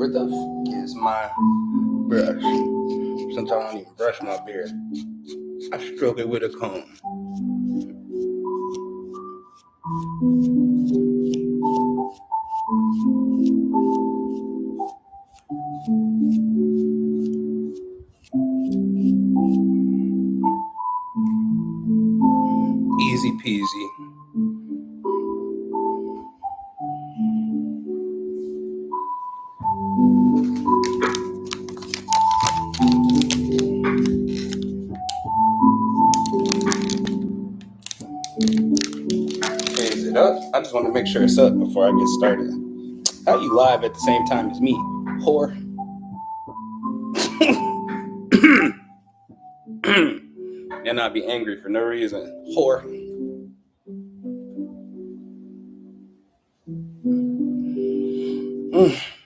Where the fuck is my brush? Since I don't even brush my beard, I stroke it with a comb. Easy peasy. Is it up? I just want to make sure it's up before I get started. How you live at the same time as me, whore? And not be angry for no reason, whore.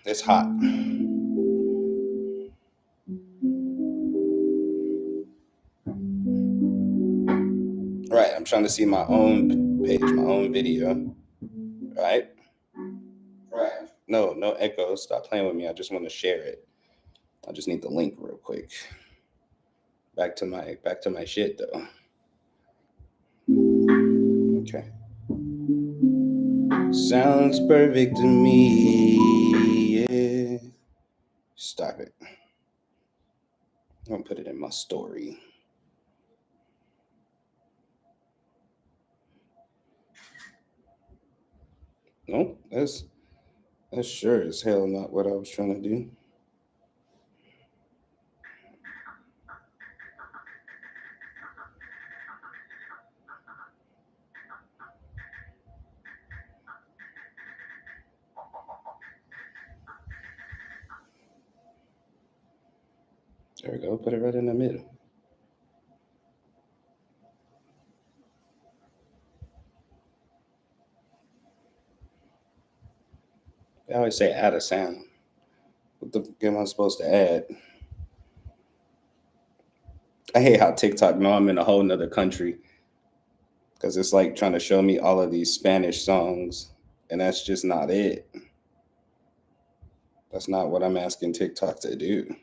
It's hot. Right, I'm trying to see my own page, my own video. Right? No echo. Stop playing with me. I just want to share it. I just need the link real quick. Back to my shit though. Okay. Sounds perfect to me. Yeah. Stop it. I'm gonna put it in my story. Nope, that's sure as hell not what I was trying to do. There we go. Put it right in the middle. I always say add a sound. What the fuck am I supposed to add? I hate how TikTok know I'm in a whole nother country. Because it's like trying to show me all of these Spanish songs. And that's just not it. That's not what I'm asking TikTok to do.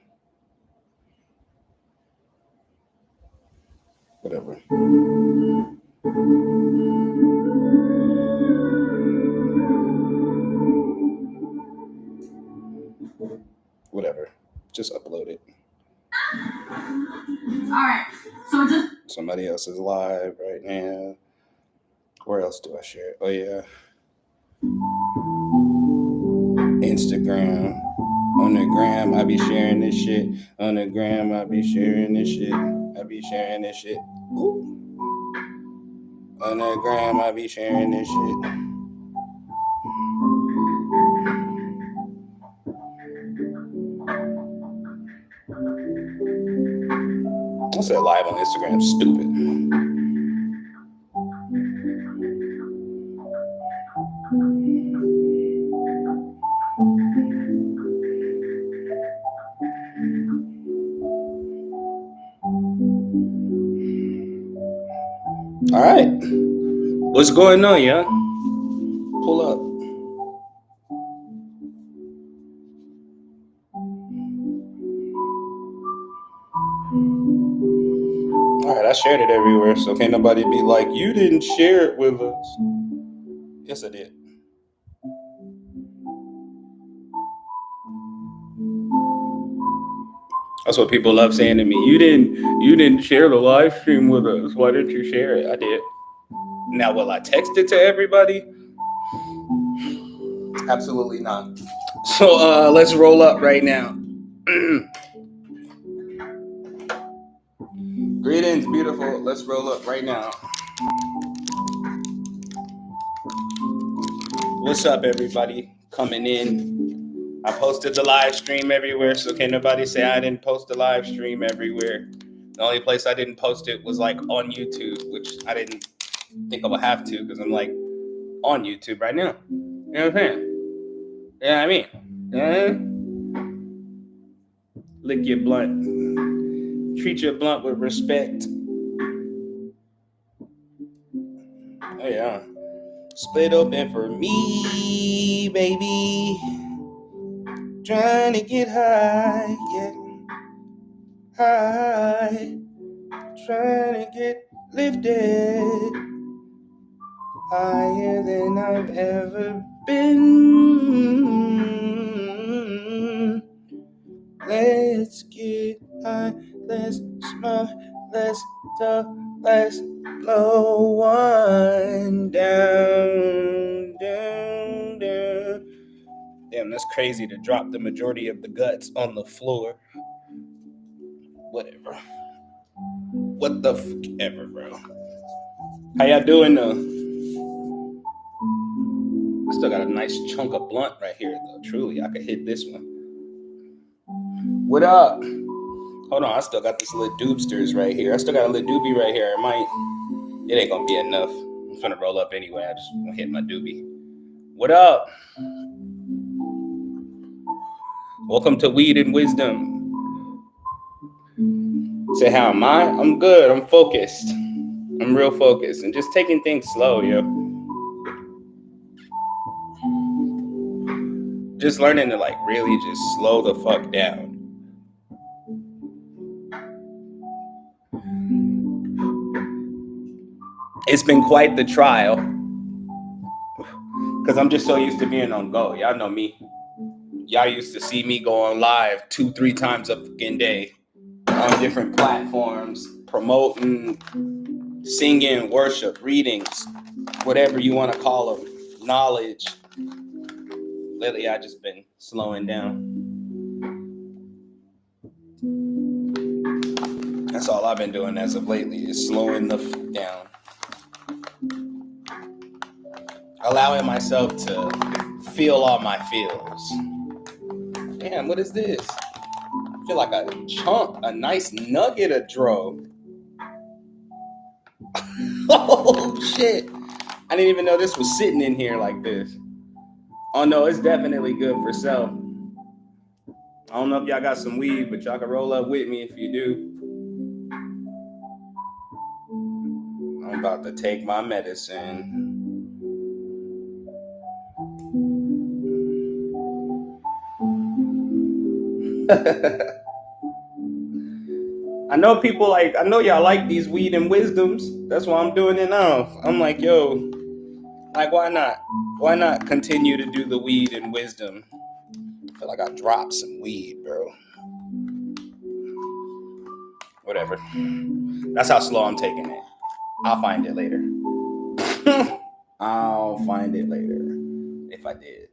Whatever. Whatever. Just upload it. Alright. So just somebody else is live right now. Where else do I share it? Oh yeah. Instagram. On the gram, I be sharing this shit. On the gram, I be sharing this shit. I be sharing this shit. Ooh. On the gram, I be sharing this shit. I said live on Instagram, stupid. All right. What's going on, y'all? Pull up. All right, I shared it everywhere, so can't nobody be like, you didn't share it with us. Yes, I did. That's what people love saying to me. You didn't share the live stream with us. Why didn't you share it? I did. Now, will I text it to everybody? Absolutely not. So let's roll up right now. Greetings, beautiful. Let's roll up right now. What's up, everybody? Coming in. I posted the live stream everywhere, so can't nobody say I didn't post the live stream everywhere. The only place I didn't post it was like on YouTube, which I didn't think I would have to because I'm like on YouTube right now. You know what I'm saying? You know what I mean? Lick your blunt. Treat your blunt with respect. Oh yeah. Split open for me, baby. trying to get high, get high, trying to get lifted higher than I've ever been. Let's get high, let's smoke, let's talk, let's blow one down, down, down. Damn, that's crazy to drop the majority of the guts on the floor. Whatever. What the fuck ever, bro. How y'all doing though? I still got a nice chunk of blunt right here though. Truly, I could hit this one. What up? Hold on, I still got this little doobsters right here. I still got a little doobie right here. It ain't gonna be enough. I'm finna roll up anyway. I just wanna hit my doobie. What up? Welcome to Weed and Wisdom. Say, how am I? I'm good. I'm focused. I'm real focused and just taking things slow, yo. Just learning to like really just slow the fuck down. It's been quite the trial because I'm just so used to being on go. Y'all know me. Y'all used to see me go on live 2-3 times a fucking day on different platforms, promoting, singing, worship, readings, whatever you want to call them, knowledge. Lately, I just been slowing down. That's all I've been doing as of lately is slowing the fuck down. Allowing myself to feel all my feels. Damn, what is this? I feel like a nice nugget of dro. Oh shit. I didn't even know this was sitting in here like this. Oh no, it's definitely good for self. I don't know if y'all got some weed, but y'all can roll up with me if you do. I'm about to take my medicine. I know y'all like these weed and wisdoms. That's why I'm doing it now. I'm like, yo, like, why not? Why not continue to do the weed and wisdom? I feel like I dropped some weed, bro. Whatever. That's how slow I'm taking it. I'll find it later. I'll find it later. If I did.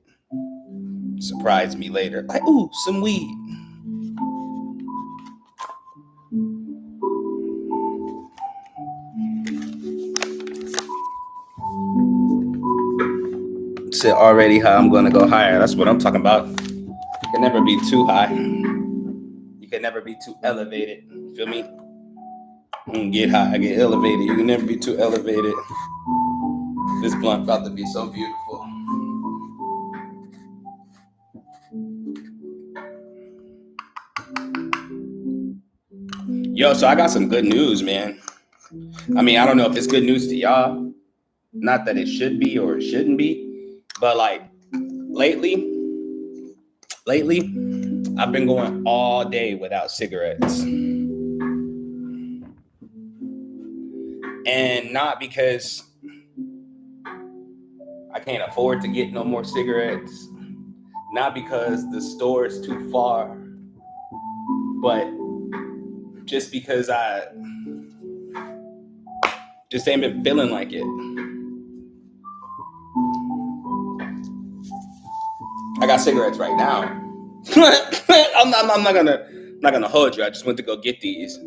Surprise me later. Like, ooh, some weed. Said already high, I'm gonna go higher. That's what I'm talking about. You can never be too high. You can never be too elevated. Feel me? Get high, get elevated. You can never be too elevated. This blunt about to be so beautiful. Yo, so I got some good news, man. I mean, I don't know if it's good news to y'all. Not that it should be or it shouldn't be, but like lately, I've been going all day without cigarettes. And not because I can't afford to get no more cigarettes, not because the store is too far, but just because I just ain't been feeling like it. I got cigarettes right now. I'm not gonna hold you. I just went to go get these.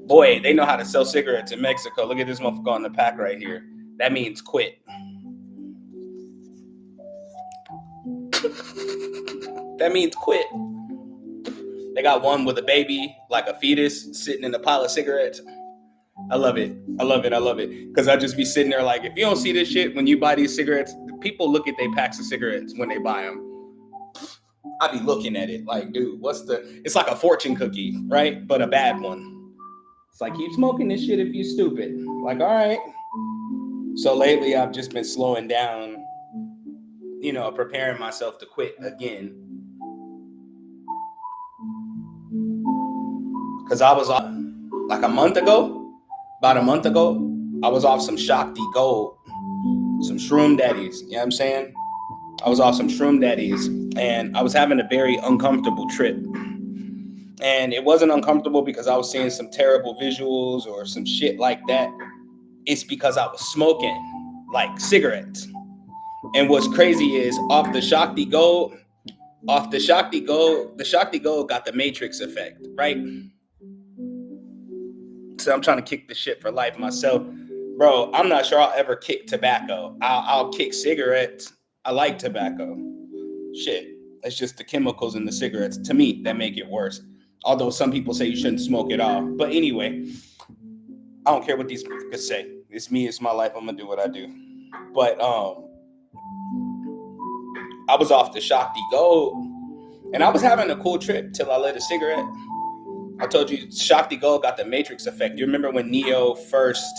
Boy, they know how to sell cigarettes in Mexico. Look at this motherfucker on the pack right here. That means quit. That means quit. They got one with a baby, like a fetus, sitting in a pile of cigarettes. I love it. Because I just be sitting there like, if you don't see this shit when you buy these cigarettes, people look at their packs of cigarettes when they buy them. I be looking at it like, dude, it's like a fortune cookie, right? But a bad one. It's like, keep smoking this shit if you stupid. Like, all right. So lately I've just been slowing down, preparing myself to quit again. because I was like about a month ago, I was off some Shakti Gold, some Shroom Daddies. You know what I'm saying? I was off some Shroom Daddies, and I was having a very uncomfortable trip. And it wasn't uncomfortable because I was seeing some terrible visuals or some shit like that. It's because I was smoking like cigarettes. And what's crazy is the Shakti Gold got the Matrix effect, right? So I'm trying to kick the shit for life myself. Bro, I'm not sure I'll ever kick tobacco. I'll kick cigarettes. I like tobacco. Shit. It's just the chemicals in the cigarettes, to me, that make it worse. Although some people say you shouldn't smoke at all. But anyway, I don't care what these people say. It's me, it's my life. I'm going to do what I do. But I was off the Shakti Gold, and I was having a cool trip till I lit a cigarette. I told you, Shakti Gold got the Matrix effect. You remember when Neo first,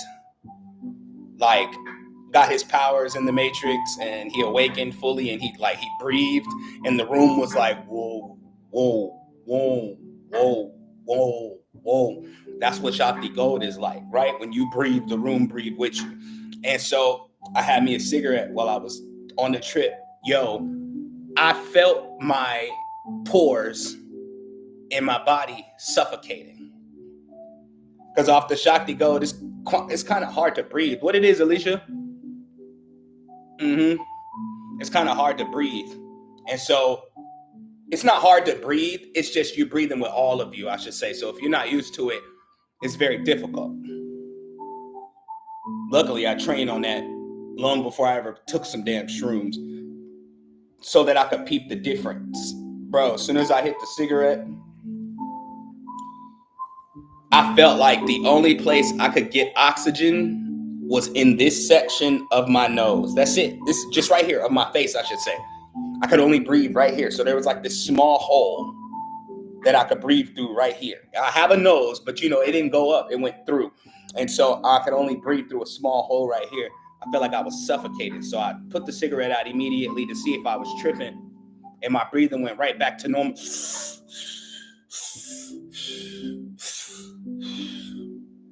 got his powers in the Matrix, and he awakened fully, and he breathed, and the room was like, whoa, whoa, whoa, whoa, whoa, whoa. That's what Shakti Gold is like, right? When you breathe, the room breathe with you. And so I had me a cigarette while I was on the trip. Yo, I felt my pores in my body suffocating. Because off the Shakti Gold, it's kind of hard to breathe. What it is, Alicia? It's kind of hard to breathe. And so it's not hard to breathe. It's just you breathing with all of you, I should say. So if you're not used to it, it's very difficult. Luckily, I trained on that long before I ever took some damn shrooms so that I could peep the difference. Bro, as soon as I hit the cigarette, I felt like the only place I could get oxygen was in this section of my nose. That's it. This is just right here of my face, I should say. I could only breathe right here. So there was like this small hole that I could breathe through right here. I have a nose, but it didn't go up. It went through. And so I could only breathe through a small hole right here. I felt like I was suffocating. So I put the cigarette out immediately to see if I was tripping. And my breathing went right back to normal.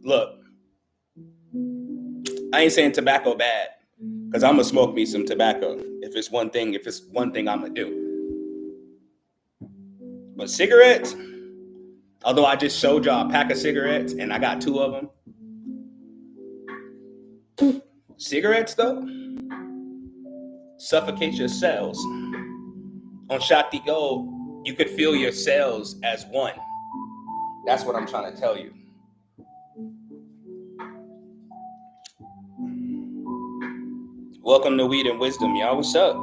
Look, I ain't saying tobacco bad, because I'm going to smoke me some tobacco if it's one thing I'm going to do. But cigarettes, although I just showed y'all a pack of cigarettes and I got 2 of them. Cigarettes, though, suffocate your cells. On Shakti Gold, you could feel your cells as one. That's what I'm trying to tell you. Welcome to Weed and Wisdom, y'all. What's up?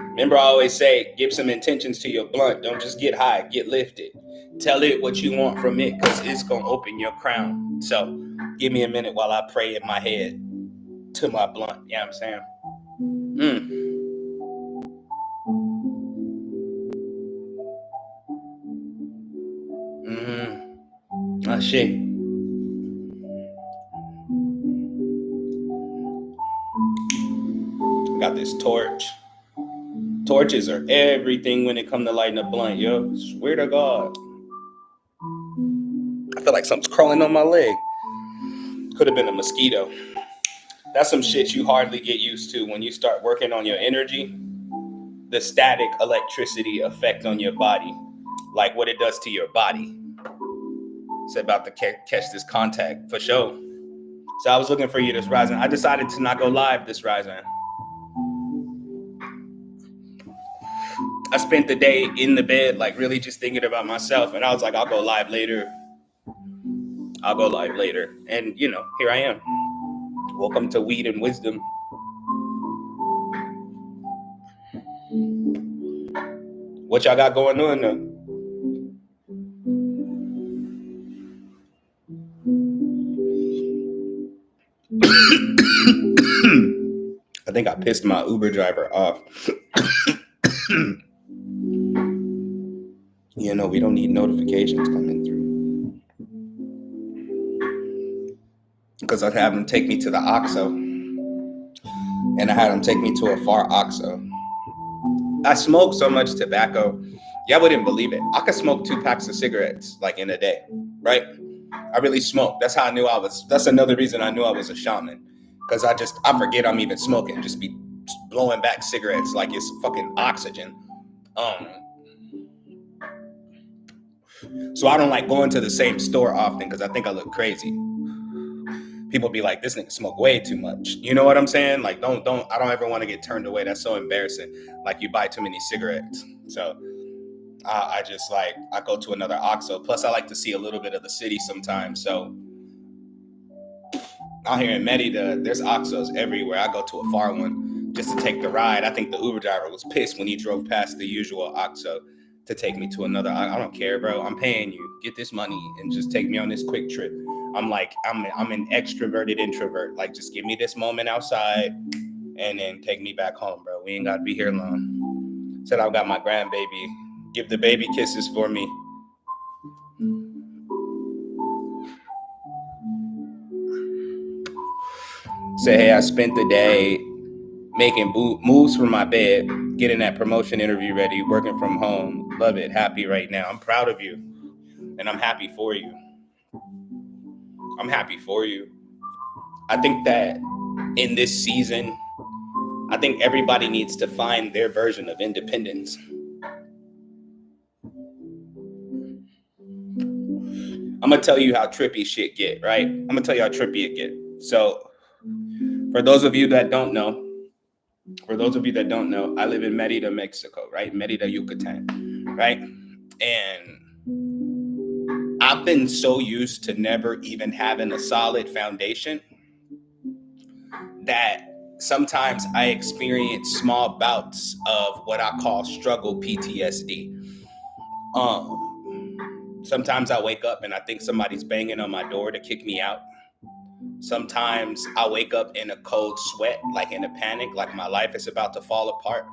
Remember, I always say, give some intentions to your blunt. Don't just get high, get lifted. Tell it what you want from it, because it's going to open your crown. So give me a minute while I pray in my head to my blunt. You know what I'm saying? Oh, shit. Got this torch. Torches are everything when it comes to lighting a blunt, yo. Swear to God. I feel like something's crawling on my leg. Could have been a mosquito. That's some shit you hardly get used to when you start working on your energy. The static electricity effect on your body. Like what it does to your body. It's about to catch this contact for sure. So I was looking for you this rising. I decided to not go live this rising. I spent the day in the bed, like really just thinking about myself. And I was like, I'll go live later. And, here I am. Welcome to Weed and Wisdom. What y'all got going on though? I think I pissed my Uber driver off. We don't need notifications coming through. Because I had him take me to the OXXO. And I had him take me to a far OXXO. I smoke so much tobacco Y'all wouldn't believe it. I could smoke 2 packs of cigarettes like in a day, right? I really smoke. That's how I knew I was. That's another reason I knew I was a shaman, because I forget I'm even smoking. Just be blowing back cigarettes like it's fucking oxygen. So I don't like going to the same store often because I think I look crazy. People be like, "This nigga smoke way too much." You know what I'm saying? Like, I don't ever want to get turned away. That's so embarrassing. Like, you buy too many cigarettes. So I just like, I go to another OXXO. Plus, I like to see a little bit of the city sometimes. So out here in Merida, there's OXXOs everywhere. I go to a far one just to take the ride. I think the Uber driver was pissed when he drove past the usual OXXO to take me to another. I don't care, bro. I'm paying you. Get this money and just take me on this quick trip. I'm like, I'm an extroverted introvert. Like, just give me this moment outside and then take me back home, bro. We ain't got to be here long. Said I've got my grandbaby. Give the baby kisses for me. Say, hey, I spent the day making moves for my bed, getting that promotion interview ready, working from home. Love it. Happy right now. I'm proud of you. And I'm happy for you. I'm happy for you. I think that in this season, I think everybody needs to find their version of independence. I'm going to tell you how trippy shit get, right? I'm going to tell you how trippy it get. So for those of you that don't know, I live in Merida, Mexico, right? Merida, Yucatan, right? And I've been so used to never even having a solid foundation that sometimes I experience small bouts of what I call struggle PTSD. Sometimes I wake up and I think somebody's banging on my door to kick me out. Sometimes I wake up in a cold sweat, like in a panic, like my life is about to fall apart.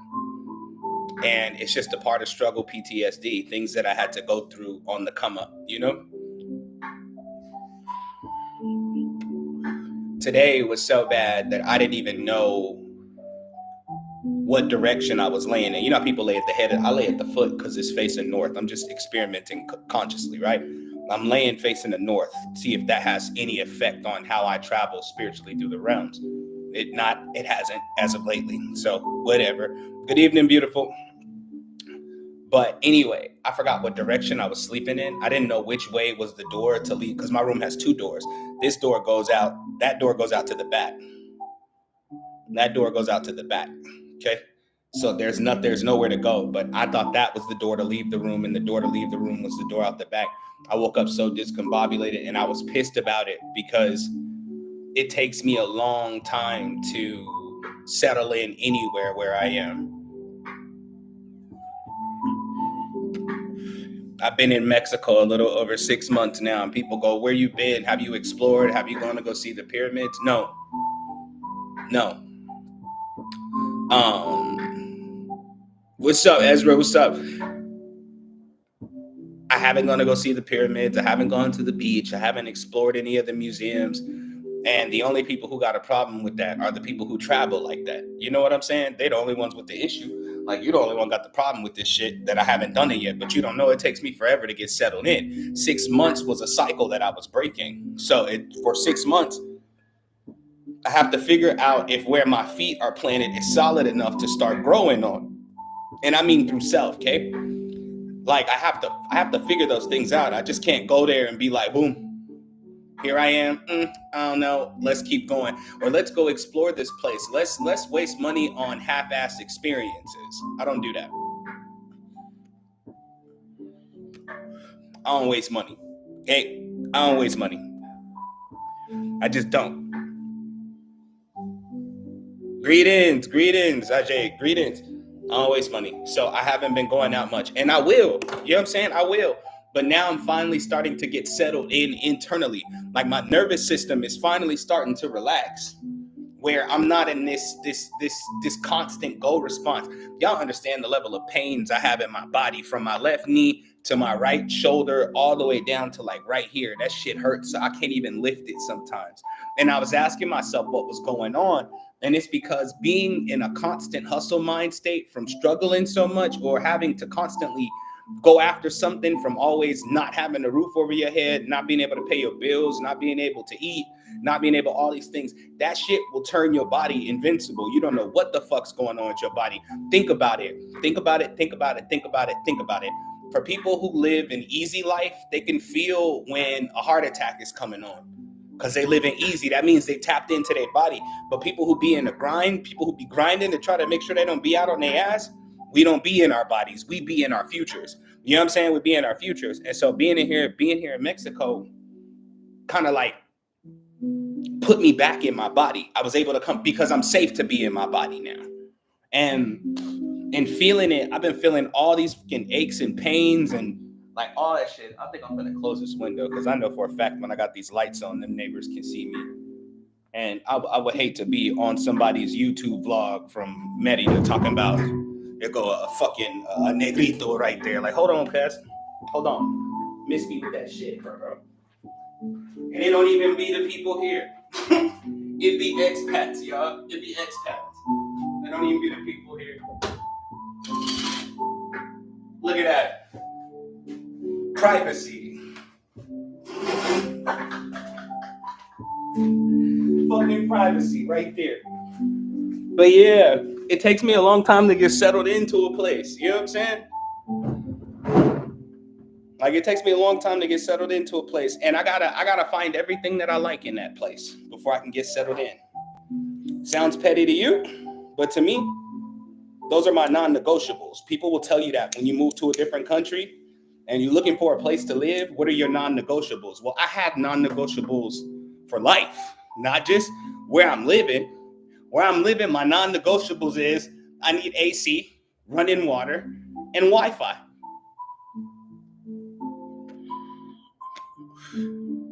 And it's just a part of struggle PTSD, things that I had to go through on the come up, you know? Today was so bad that I didn't even know what direction I was laying in. You know how people lay at the head? I lay at the foot because it's facing north. I'm just experimenting consciously, right? I'm laying facing the north, see if that has any effect on how I travel spiritually through the realms. It hasn't as of lately. So whatever. Good evening, beautiful. But anyway, I forgot what direction I was sleeping in. I didn't know which way was the door to leave because my room has 2 doors. This door goes out. That door goes out to the back. That door goes out to the back. Okay. So there's nowhere to go. But I thought that was the door to leave the room, and the door to leave the room was the door out the back. I woke up so discombobulated, and I was pissed about it because it takes me a long time to settle in anywhere where I am. I've been in Mexico a little over 6 months now, and people go, "Where you been? Have you explored? Have you gone to go see the pyramids?" No. What's up, Ezra? What's up? I haven't gone to go see the pyramids. I haven't gone to the beach. I haven't explored any of the museums. And the only people who got a problem with that are the people who travel like that. You know what I'm saying? They're the only ones with the issue. Like, you're the only one got the problem with this shit that I haven't done it yet. But you don't know it takes me forever to get settled in. 6 months was a cycle that I was breaking. So for 6 months, I have to figure out if where my feet are planted is solid enough to start growing on. And I mean through self, okay? Like, I have to figure those things out. I just can't go there and be like, boom, here I am. I don't know. Let's keep going. Or let's go explore this place. Let's waste money on half-assed experiences. I don't do that. I don't waste money. Okay? I don't waste money. I just don't. Greetings, Ajay. Greetings. I don't waste money. So I haven't been going out much. And I will. You know what I'm saying? I will. But now I'm finally starting to get settled in internally. Like, my nervous system is finally starting to relax, where I'm not in this constant go response. Y'all understand the level of pains I have in my body from my left knee to my right shoulder all the way down to like right here. That shit hurts. So I can't even lift it sometimes. And I was asking myself what was going on. And it's because being in a constant hustle mind state from struggling so much or having to constantly go after something, from always not having a roof over your head, not being able to pay your bills, not being able to eat, not being able, all these things, that shit will turn your body invincible. You don't know what the fuck's going on with your body. Think about it. Think about it. Think about it. Think about it. Think about it. For people who live an easy life, they can feel when a heart attack is coming on, because they live in easy. That means they tapped into their body. But people who be in the grind, people who be grinding to try to make sure they don't be out on their ass, we don't be in our bodies. We be in our futures. You know what I'm saying? We be in our futures. And so being here in Mexico kind of like put me back in my body. I was able to come because I'm safe to be in my body now. And feeling it, I've been feeling all these fucking aches and pains and like all that shit. I think I'm gonna close this window because I know for a fact when I got these lights on, them neighbors can see me. And I would hate to be on somebody's YouTube vlog from Merida talking about, there go a fucking negrito right there. Like, hold on, cuz. Hold on. Miss me with that shit, bro. And it don't even be the people here. It be expats, y'all. It be expats. It don't even be the people here. Look at that. Privacy. Fucking privacy right there. But yeah, it takes me a long time to get settled into a place. You know what I'm saying? Like, it takes me a long time to get settled into a place. And I gotta find everything that I like in that place before I can get settled in. Sounds petty to you, but to me, those are my non-negotiables. People will tell you that when you move to a different country and you're looking for a place to live, what are your non-negotiables? Well, I have non-negotiables for life, not just where I'm living. Where I'm living, my non-negotiables is I need AC, running water, and Wi-Fi.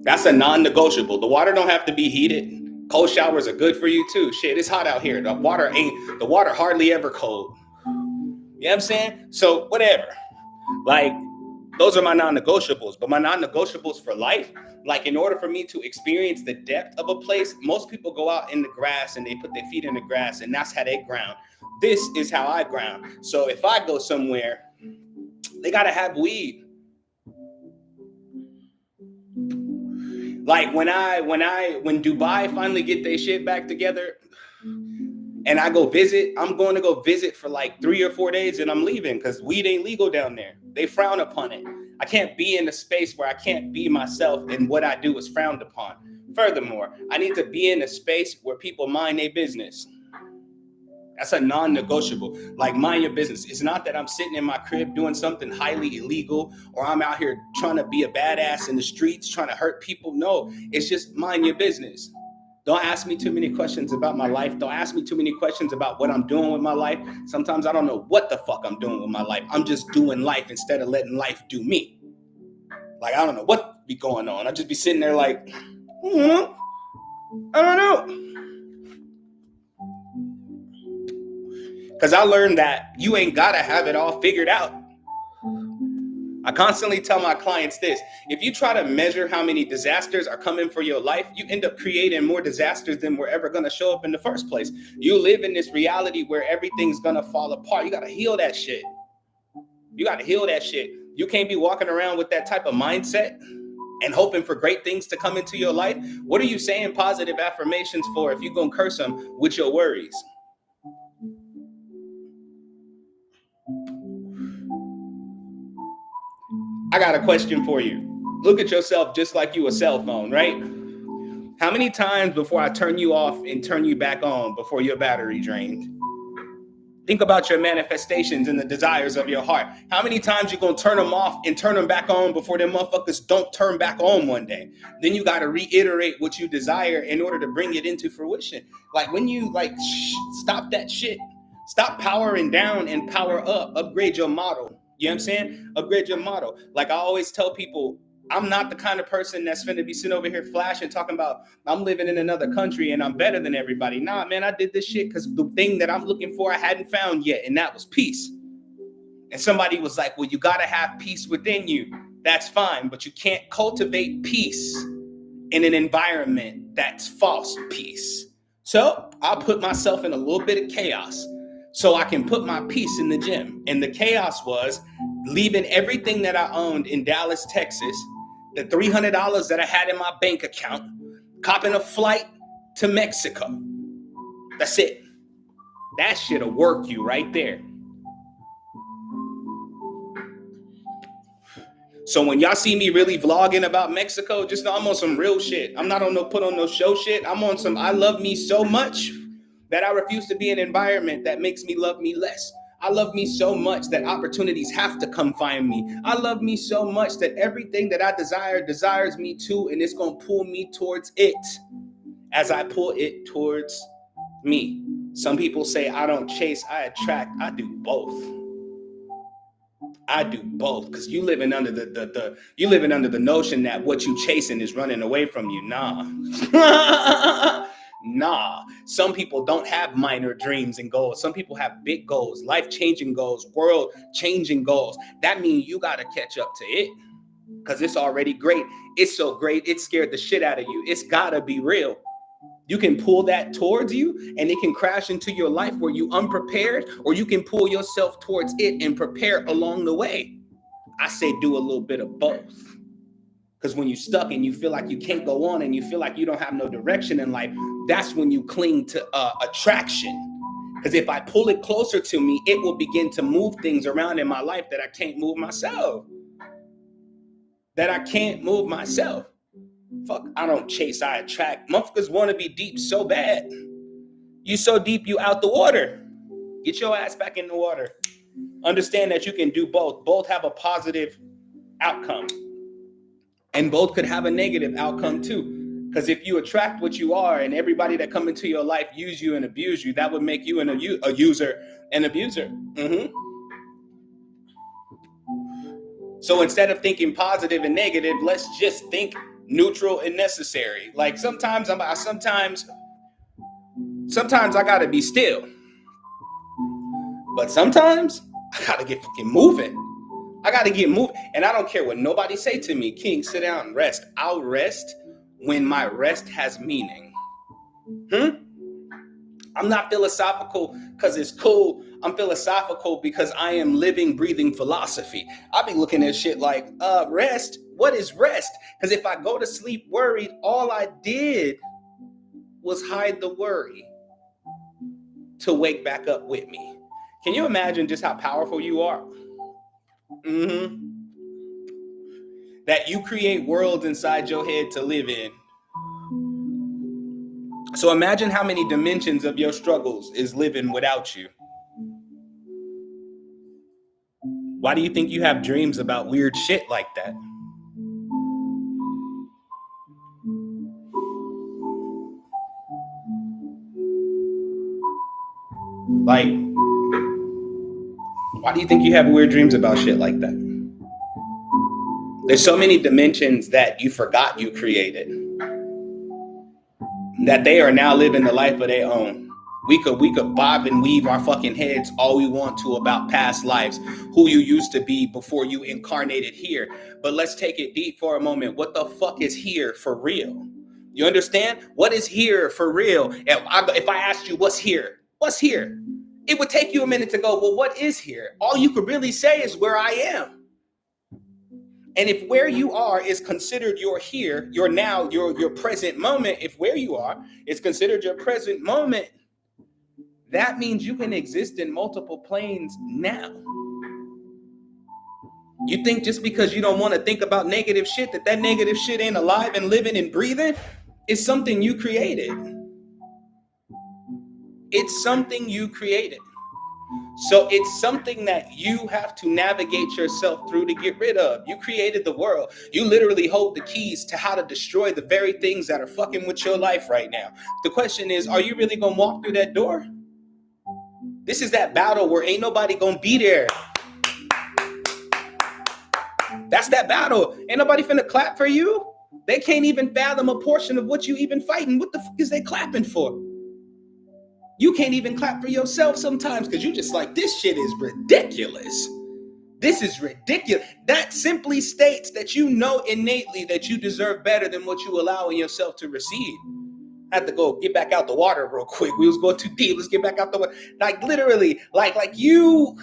That's a non-negotiable. The water don't have to be heated. Cold showers are good for you too. Shit, it's hot out here. The water hardly ever cold. You know what I'm saying? So whatever. Like, those are my non-negotiables. But my non-negotiables for life, like, in order for me to experience the depth of a place, most people go out in the grass and they put their feet in the grass and that's how they ground. This is how I ground. So if I go somewhere, they gotta have weed. Like when Dubai finally get their shit back together and I go visit, I'm going to go visit for like 3 or 4 days and I'm leaving because weed ain't legal down there. They frown upon it. I can't be in a space where I can't be myself and what I do is frowned upon. Furthermore, I need to be in a space where people mind their business. That's a non-negotiable. Like, mind your business. It's not that I'm sitting in my crib doing something highly illegal or I'm out here trying to be a badass in the streets, trying to hurt people. No, it's just mind your business. Don't ask me too many questions about my life. Don't ask me too many questions about what I'm doing with my life. Sometimes I don't know what the fuck I'm doing with my life. I'm just doing life instead of letting life do me. Like, I don't know what be going on. I just be sitting there like, I don't know. Because I learned that you ain't got to have it all figured out. I constantly tell my clients this. If you try to measure how many disasters are coming for your life, you end up creating more disasters than were ever going to show up in the first place. You live in this reality where everything's going to fall apart. You got to heal that shit. You got to heal that shit. You can't be walking around with that type of mindset and hoping for great things to come into your life. What are you saying positive affirmations for if you're going to curse them with your worries? I got a question for you. Look at yourself just like you a cell phone, right? How many times before I turn you off and turn you back on before your battery drained? Think about your manifestations and the desires of your heart. How many times you gonna turn them off and turn them back on before them motherfuckers don't turn back on one day? Then you gotta reiterate what you desire in order to bring it into fruition. Like, when you stop that shit. Stop powering down and power up. Upgrade your model. You know what I'm saying? Upgrade your model. Like, I always tell people, I'm not the kind of person that's finna be sitting over here flashing, talking about I'm living in another country and I'm better than everybody. Nah, man, I did this shit because the thing that I'm looking for I hadn't found yet, and that was peace. And somebody was like, well, you gotta have peace within you. That's fine, but you can't cultivate peace in an environment that's false peace. So I'll put myself in a little bit of chaos so I can put my peace in the gym. And the chaos was leaving everything that I owned in Dallas, Texas, the $300 that I had in my bank account, copping a flight to Mexico. That's it. That shit'll work you right there. So when y'all see me really vlogging about Mexico, just know I'm on some real shit. I'm not on no put on no show shit. I'm on some I love me so much that I refuse to be in an environment that makes me love me less. I love me so much that opportunities have to come find me. I love me so much that everything that I desire desires me too, and it's going to pull me towards it as I pull it towards me. Some people say I don't chase, I attract. I do both. I do both, because you living under the notion that what you chasing is running away from you. Nah. Nah. Some people don't have minor dreams and goals. Some people have big goals, life-changing goals, world-changing goals. That means you got to catch up to it, because it's already great. It's so great, it scared the shit out of you. It's got to be real. You can pull that towards you and it can crash into your life where you unprepared, or you can pull yourself towards it and prepare along the way. I say do a little bit of both. Because when you're stuck and you feel like you can't go on and you feel like you don't have no direction in life, that's when you cling to attraction. Because if I pull it closer to me, it will begin to move things around in my life that I can't move myself. Fuck, I don't chase, I attract. Motherfuckers want to be deep so bad. You so deep, you out the water. Get your ass back in the water. Understand that you can do both. Both have a positive outcome. And both could have a negative outcome too. Because if you attract what you are and everybody that come into your life use you and abuse you, that would make you a user, an abuser. So instead of thinking positive and negative, let's just think neutral and necessary. Like sometimes I gotta be still, but sometimes I gotta get fucking moving. I gotta get moving, and I don't care what nobody say to me. King, sit down and rest. I'll rest when my rest has meaning. I'm not philosophical because it's cool. I'm philosophical because I am living, breathing philosophy. I'll be looking at shit like, rest? What is rest? Because if I go to sleep worried, all I did was hide the worry to wake back up with me. Can you imagine just how powerful you are? That you create worlds inside your head to live in. So imagine how many dimensions of your struggles is living without you. Why do you think you have dreams about weird shit like that? Like, why do you think you have weird dreams about shit like that? There's so many dimensions that you forgot you created, that they are now living the life of their own. We could bob and weave our fucking heads all we want to about past lives, who you used to be before you incarnated here. But let's take it deep for a moment. What the fuck is here for real? You understand? What is here for real? If I asked you what's here? What's here? It would take you a minute to go, well, what is here? All you could really say is where I am. And if where you are is considered your here, your now, your present moment, if where you are is considered your present moment, that means you can exist in multiple planes now. You think just because you don't want to think about negative shit, that negative shit ain't alive and living and breathing? It's something you created. It's something you created. So it's something that you have to navigate yourself through to get rid of. You created the world. You literally hold the keys to how to destroy the very things that are fucking with your life right now. The question is, are you really going to walk through that door? This is that battle where ain't nobody going to be there. That's that battle. Ain't nobody finna clap for you. They can't even fathom a portion of what you even fighting. What the fuck is they clapping for? You can't even clap for yourself sometimes because you just like, this shit is ridiculous. This is ridiculous. That simply states that you know innately that you deserve better than what you allowing yourself to receive. I had to go get back out the water real quick. We was going too deep. Let's get back out the water. Like literally, like you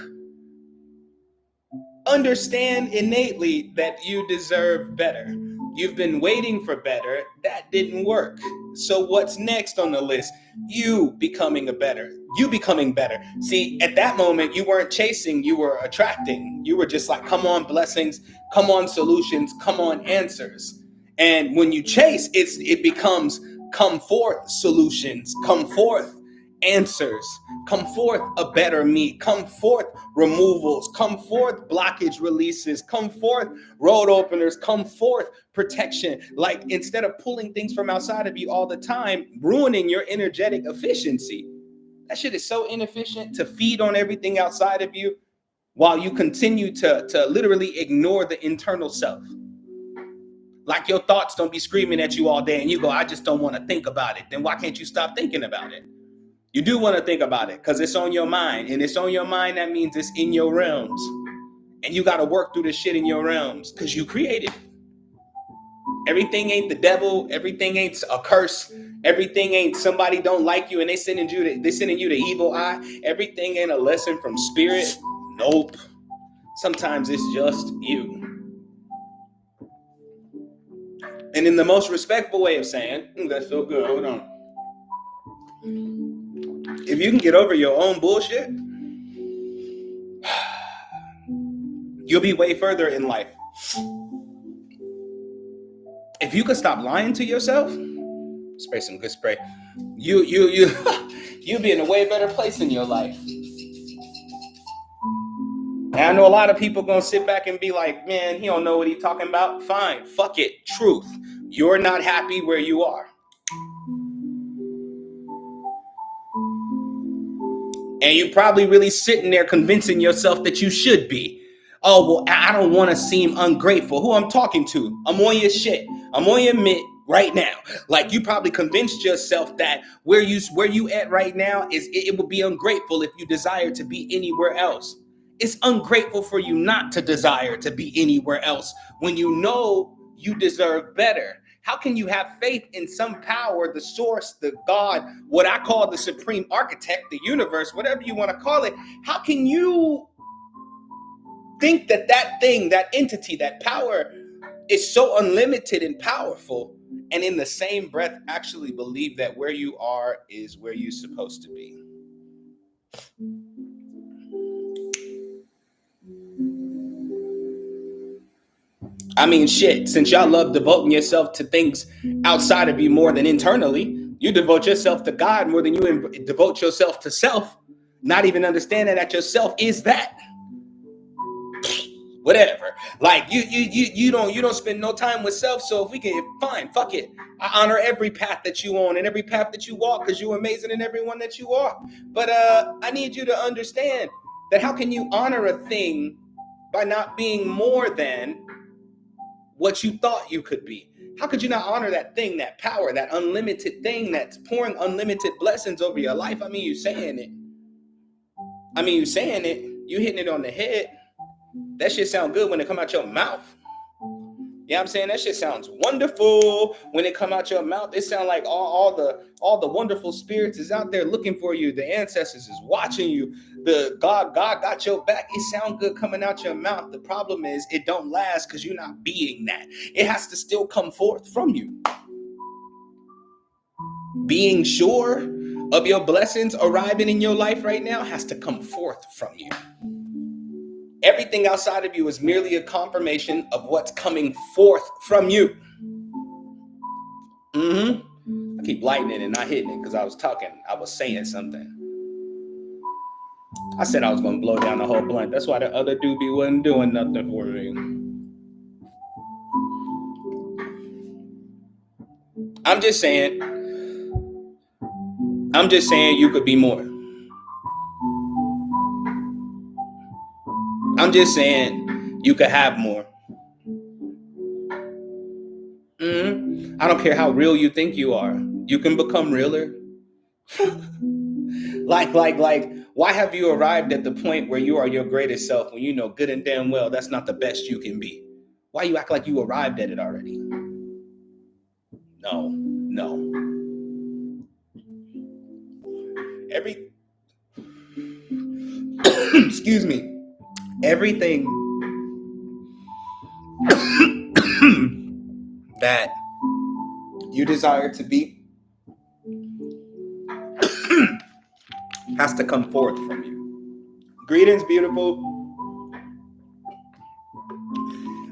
understand innately that you deserve better. You've been waiting for better. That didn't work. So what's next on the list? You becoming better. See, at that moment, you weren't chasing, you were attracting. You were just like, come on, blessings, come on, solutions, come on, answers. And when you chase, it becomes come forth solutions, come forth answers, come forth a better me, come forth removals, come forth blockage releases, come forth road openers, come forth protection. Like, instead of pulling things from outside of you all the time, ruining your energetic efficiency. That shit is so inefficient to feed on everything outside of you while you continue to literally ignore the internal self. Like, your thoughts don't be screaming at you all day and you go, I just don't want to think about it. Then why can't you stop thinking about it? You do want to think about it because it's on your mind. And it's on your mind, that means it's in your realms. And you got to work through the shit in your realms because you created it. Everything ain't the devil. Everything ain't a curse. Everything ain't somebody don't like you and they sending you the evil eye. Everything ain't a lesson from spirit. Nope. Sometimes it's just you. And in the most respectful way of saying, that's so good, hold on. If you can get over your own bullshit, you'll be way further in life. If you could stop lying to yourself, spray some good spray, you'll be in a way better place in your life. And I know a lot of people gonna sit back and be like, man, he don't know what he's talking about. Fine, fuck it, truth. You're not happy where you are. And you're probably really sitting there convincing yourself that you should be. Oh, well, I don't want to seem ungrateful. Who I'm talking to? I'm on your shit. I'm on your mitt right now. Like, you probably convinced yourself that where you at right now is it would be ungrateful if you desire to be anywhere else. It's ungrateful for you not to desire to be anywhere else when you know you deserve better. How can you have faith in some power, the source, the God, what I call the supreme architect, the universe, whatever you want to call it? How can you think that thing, that entity, that power is so unlimited and powerful, and in the same breath actually believe that where you are is where you're supposed to be? I mean, shit, since y'all love devoting yourself to things outside of you more than internally, you devote yourself to God more than you devote yourself to self, not even understanding that yourself is that. Whatever. Like, you don't spend no time with self, so if we can, fine, fuck it. I honor every path that you on and every path that you walk because you're amazing in everyone that you are. But I need you to understand that how can you honor a thing by not being more than what you thought you could be? How could you not honor that thing, that power, that unlimited thing that's pouring unlimited blessings over your life? I mean, you saying it. You hitting it on the head. That shit sound good when it come out your mouth. You know what I'm saying? That shit sounds wonderful when it come out your mouth. It sound like all the wonderful spirits is out there looking for you. The ancestors is watching you. The God got your back. It sound good coming out your mouth. The problem is it don't last because you're not being that. It has to still come forth from you. Being sure of your blessings arriving in your life right now has to come forth from you. Everything outside of you is merely a confirmation of what's coming forth from you. I keep lighting it and not hitting it because I was saying something. I said I was going to blow down the whole blunt. That's why the other doobie wasn't doing nothing for me. I'm just saying you could be more. I'm just saying you could have more. I don't care how real you think you are. You can become realer. Like, why have you arrived at the point where you are your greatest self when you know good and damn well that's not the best you can be? Why you act like you arrived at it already? No. Excuse me. Everything that you desire to be has to come forth from you. Greetings, beautiful.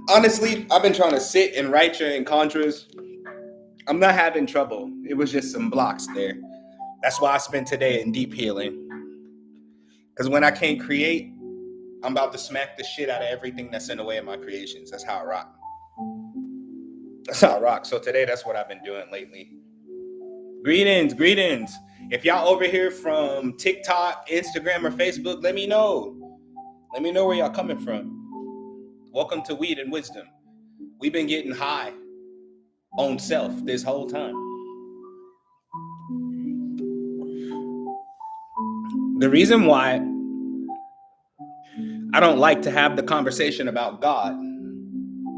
Honestly, I've been trying to sit and write your encounters. I'm not having trouble. It was just some blocks there. That's why I spent today in deep healing. Because when I can't create, I'm about to smack the shit out of everything that's in the way of my creations. That's how I rock. That's how I rock. So today, that's what I've been doing lately. Greetings. If y'all over here from TikTok, Instagram, or Facebook, let me know. Let me know where y'all coming from. Welcome to Weed and Wisdom. We've been getting high on self this whole time. The reason why I don't like to have the conversation about God,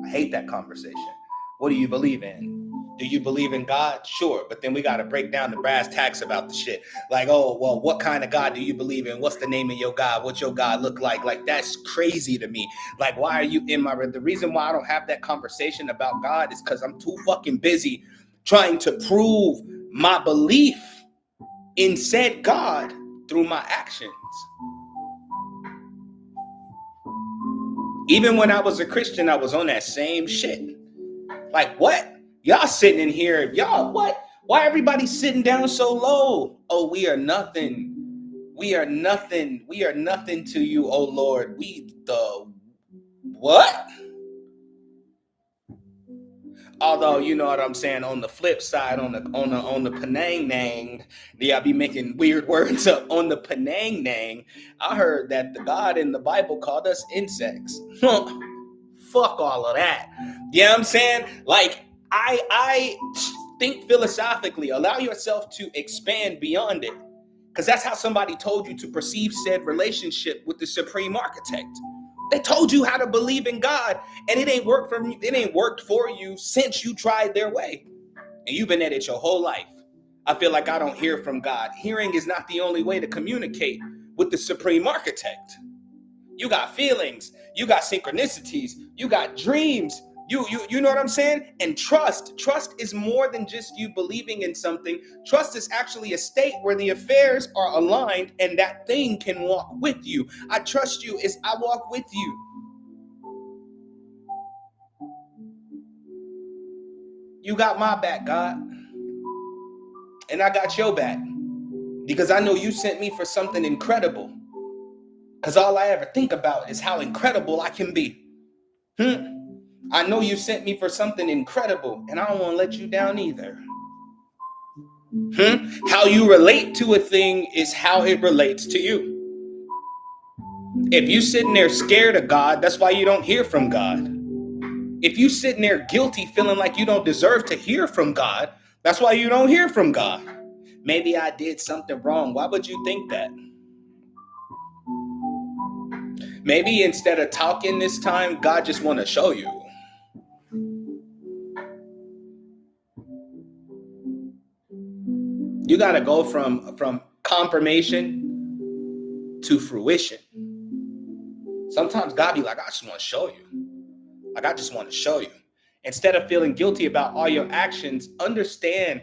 I hate that conversation. What do you believe in? Do you believe in God? Sure, but then we got to break down the brass tacks about the shit. Like, oh, well, what kind of God do you believe in? What's the name of your God? What's your God look like? Like, that's crazy to me. Like, why are you in my... The reason why I don't have that conversation about God is because I'm too fucking busy trying to prove my belief in said God through my actions. Even when I was a Christian, I was on that same shit. Like, what? Y'all sitting in here, y'all, what? Why everybody sitting down so low? Oh, we are nothing. We are nothing. We are nothing to you, oh Lord. We the what? Although, you know what I'm saying, on the flip side, on the Penang Nang, y'all be making weird words up. On the Penang Nang, I heard that the God in the Bible called us insects. Fuck all of that. You know what I'm saying? Like, I think philosophically, allow yourself to expand beyond it. Because that's how somebody told you to perceive said relationship with the supreme architect. They told you how to believe in God, and it ain't worked for you. It ain't worked for you since you tried their way. And you've been at it your whole life. I feel like I don't hear from God. Hearing is not the only way to communicate with the supreme architect. You got feelings, you got synchronicities, you got dreams, you know what I'm saying? And trust is more than just you believing in something. Trust is actually a state where the affairs are aligned and that thing can walk with you. I trust you is I walk with you. You got my back, God. And I got your back. Because I know you sent me for something incredible. Because all I ever think about is how incredible I can be. I know you sent me for something incredible, and I don't want to let you down either. How you relate to a thing is how it relates to you. If you sitting there scared of God, that's why you don't hear from God. If you sitting there guilty, feeling like you don't deserve to hear from God, that's why you don't hear from God. Maybe I did something wrong. Why would you think that? Maybe instead of talking this time, God just want to show you. You got to go from confirmation to fruition. Sometimes God be like, I just want to show you. Like, I just want to show you. Instead of feeling guilty about all your actions, understand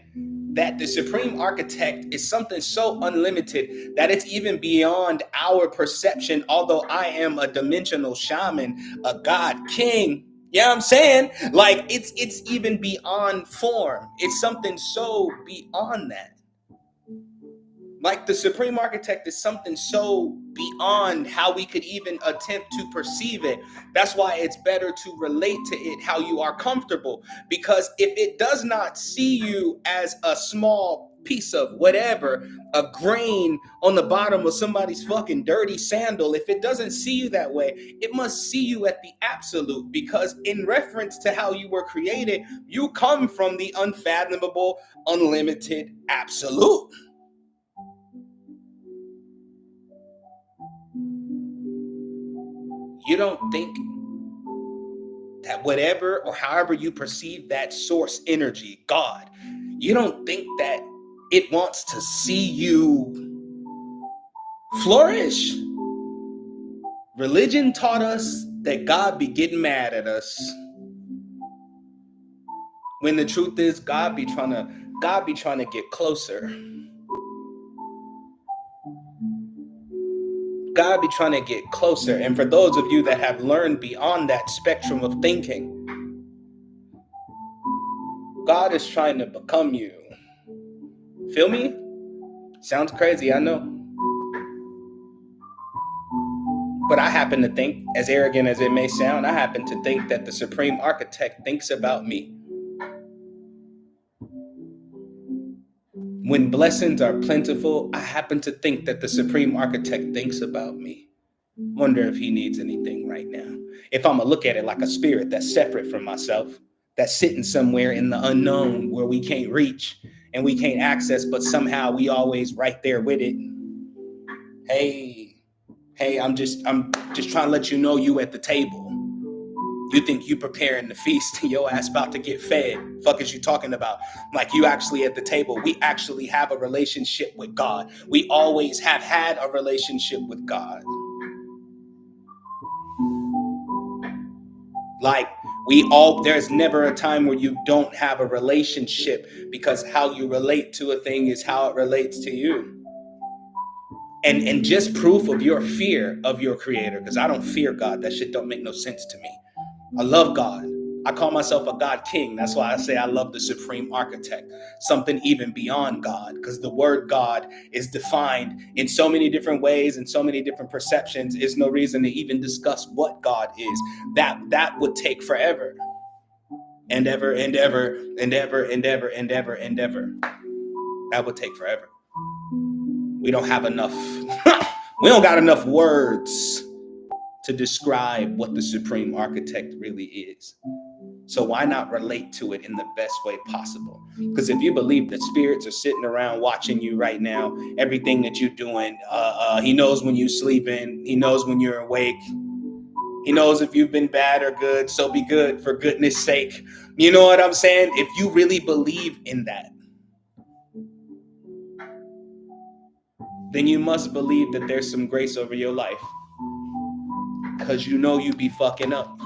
that the supreme architect is something so unlimited that it's even beyond our perception. Although I am a dimensional shaman, a God king, you know what I'm saying? Like, it's even beyond form. It's something so beyond that. Like, the supreme architect is something so beyond how we could even attempt to perceive it. That's why it's better to relate to it how you are comfortable. Because if it does not see you as a small piece of whatever, a grain on the bottom of somebody's fucking dirty sandal, if it doesn't see you that way, it must see you at the absolute. Because in reference to how you were created, you come from the unfathomable, unlimited absolute. You don't think that whatever or however you perceive that source energy, God, you don't think that it wants to see you flourish? Religion taught us that God be getting mad at us. When the truth is, God be trying to get closer. God be trying to get closer. And for those of you that have learned beyond that spectrum of thinking, God is trying to become you. Feel me? Sounds crazy, I know. But I happen to think, as arrogant as it may sound, I happen to think that the Supreme Architect thinks about me. When blessings are plentiful, I happen to think that the Supreme Architect thinks about me. Wonder if he needs anything right now. If I'm gonna look at it like a spirit that's separate from myself, that's sitting somewhere in the unknown where we can't reach and we can't access, but somehow we always right there with it. Hey, I'm just trying to let you know you at the table. You think you preparing the feast, your ass about to get fed. Fuck is you talking about? Like you actually at the table. We actually have a relationship with God. We always have had a relationship with God. Like there's never a time where you don't have a relationship, because how you relate to a thing is how it relates to you. And just proof of your fear of your creator, because I don't fear God. That shit don't make no sense to me. I love God. I call myself a God king. That's why I say I love the Supreme Architect, something even beyond God, because the word God is defined in so many different ways and so many different perceptions. There's no reason to even discuss what God is. That would take forever. And ever, and ever, and ever, and ever, and ever, and ever. That would take forever. We don't have enough. We don't got enough words to describe what the Supreme Architect really is. So why not relate to it in the best way possible? Because if you believe that spirits are sitting around watching you right now, everything that you're doing, he knows when you're sleeping, he knows when you're awake, he knows if you've been bad or good, so be good for goodness sake. You know what I'm saying? If you really believe in that, then you must believe that there's some grace over your life, because you know you be fucking up.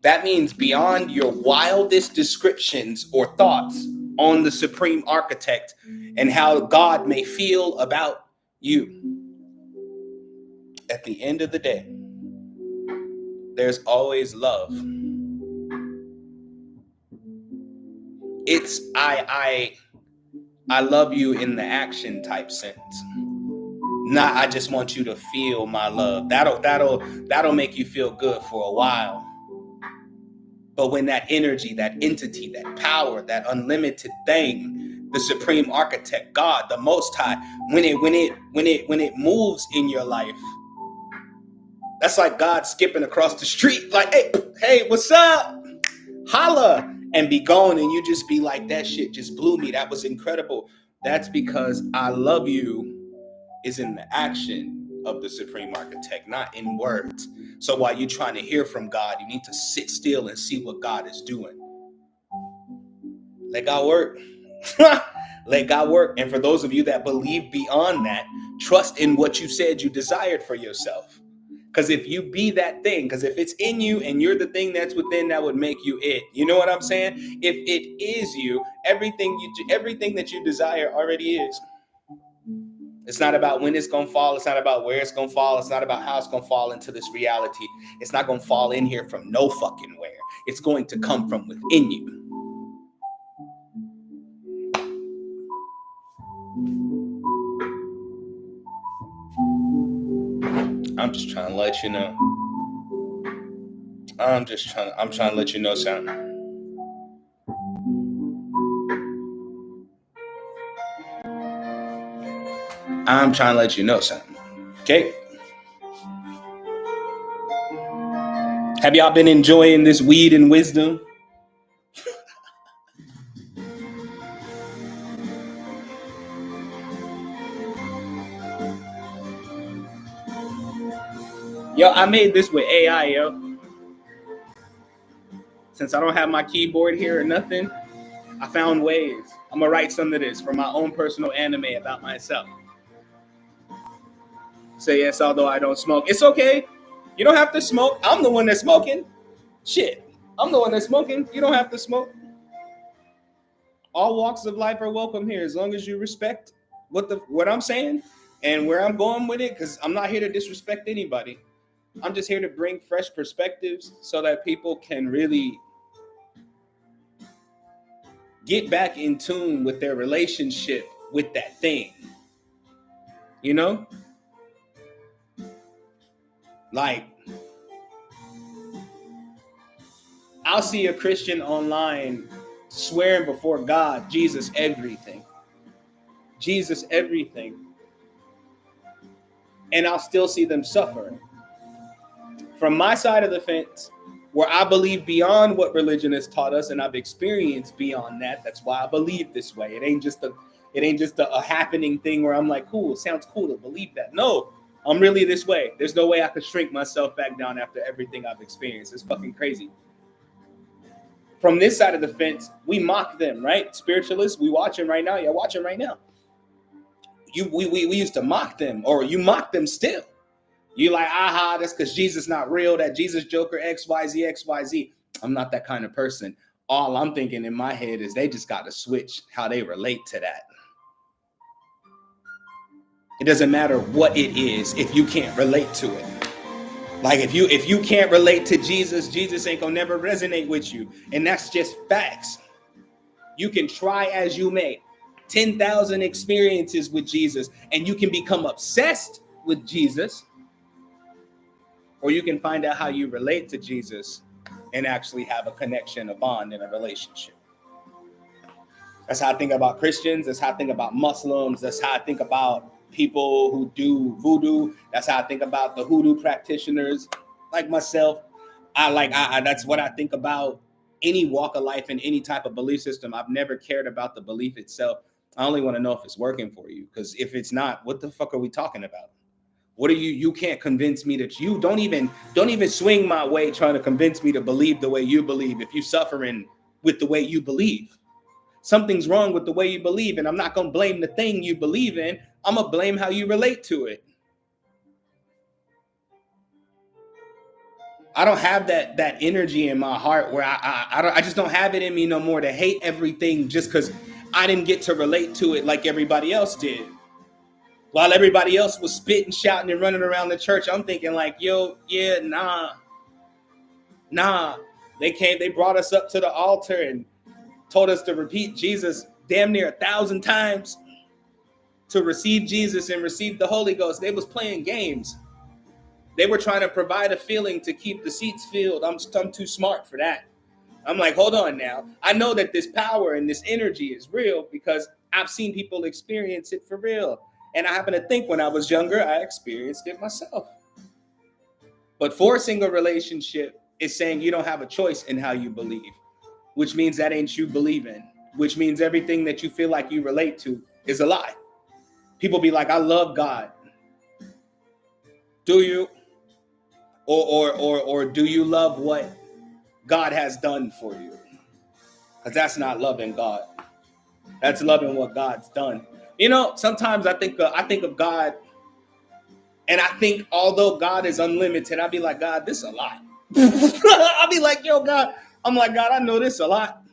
That means beyond your wildest descriptions or thoughts on the Supreme Architect and how God may feel about you, at the end of the day, there's always love. It's I love you in the action type sense. Not I just want you to feel my love. That'll make you feel good for a while. But when that energy, that entity, that power, that unlimited thing, the Supreme Architect, God, the Most High, when it moves in your life, that's like God skipping across the street, like, hey, what's up? Holla, and be gone, and you just be like, that shit just blew me. That was incredible. That's because I love you is in the action of the Supreme Architect, not in words. So while you're trying to hear from God, you need to sit still and see what God is doing. Let God work. Let God work. And for those of you that believe beyond that, trust in what you said you desired for yourself. Because if you be that thing, because if it's in you and you're the thing that's within, that would make you it. You know what I'm saying? If it is you, everything that you desire already is. It's not about when it's going to fall. It's not about where it's going to fall. It's not about how it's going to fall into this reality. It's not going to fall in here from no fucking where. It's going to come from within you. I'm just trying to let you know. I'm trying to let you know something. I'm trying to let you know something. Okay? Have y'all been enjoying this weed and wisdom? Yo, I made this with AI, yo. Since I don't have my keyboard here or nothing, I found ways. I'm going to write some of this for my own personal anime about myself. Say yes, although I don't smoke. It's okay. You don't have to smoke. I'm the one that's smoking. Shit. I'm the one that's smoking. You don't have to smoke. All walks of life are welcome here as long as you respect what I'm saying and where I'm going with it, because I'm not here to disrespect anybody. I'm just here to bring fresh perspectives so that people can really get back in tune with their relationship with that thing. You know? Like, I'll see a Christian online swearing before God, Jesus everything. Jesus everything. And I'll still see them suffering. From my side of the fence, where I believe beyond what religion has taught us, and I've experienced beyond that. That's why I believe this way. It ain't just a happening thing where I'm like, cool, it sounds cool to believe that. No, I'm really this way. There's no way I could shrink myself back down after everything I've experienced. It's fucking crazy. From this side of the fence, we mock them, right? Spiritualists, we watching right now. You're watching right now. We used to mock them, or you mock them still. You like, aha, that's because Jesus not real, that Jesus Joker, XYZ, XYZ. I'm not that kind of person. All I'm thinking in my head is they just got to switch how they relate to that. It doesn't matter what it is if you can't relate to it. Like if you can't relate to Jesus, Jesus ain't gonna never resonate with you. And that's just facts. You can try as you may. 10,000 experiences with Jesus, and you can become obsessed with Jesus. Or you can find out how you relate to Jesus and actually have a connection, a bond, and a relationship. That's how I think about Christians. That's how I think about Muslims. That's how I think about people who do voodoo. That's how I think about the hoodoo practitioners like myself. That's what I think about any walk of life and any type of belief system. I've never cared about the belief itself. I only want to know if it's working for you. Because if it's not, what the fuck are we talking about? What are you can't convince me that you don't even swing my way trying to convince me to believe the way you believe if you suffering with the way you believe. Something's wrong with the way you believe, and I'm not going to blame the thing you believe in. I'm going to blame how you relate to it. I don't have that energy in my heart where I just don't have it in me no more to hate everything just because I didn't get to relate to it like everybody else did. While everybody else was spitting, shouting, and running around the church, I'm thinking like, yo, yeah, nah. They brought us up to the altar and told us to repeat Jesus damn near 1,000 times to receive Jesus and receive the Holy Ghost. They was playing games. They were trying to provide a feeling to keep the seats filled. I'm too smart for that. I'm like, hold on now. I know that this power and this energy is real because I've seen people experience it for real. And I happen to think when I was younger, I experienced it myself. But forcing a relationship is saying you don't have a choice in how you believe, which means that ain't you believing, which means everything that you feel like you relate to is a lie. People be like, I love God. Do you? Or do you love what God has done for you? Because that's not loving God. That's loving what God's done. You know, sometimes I think of God, and I think although God is unlimited, I'd be like, God, this is a lot. I'll be like, yo, God. I'm like, God, I know this a lot.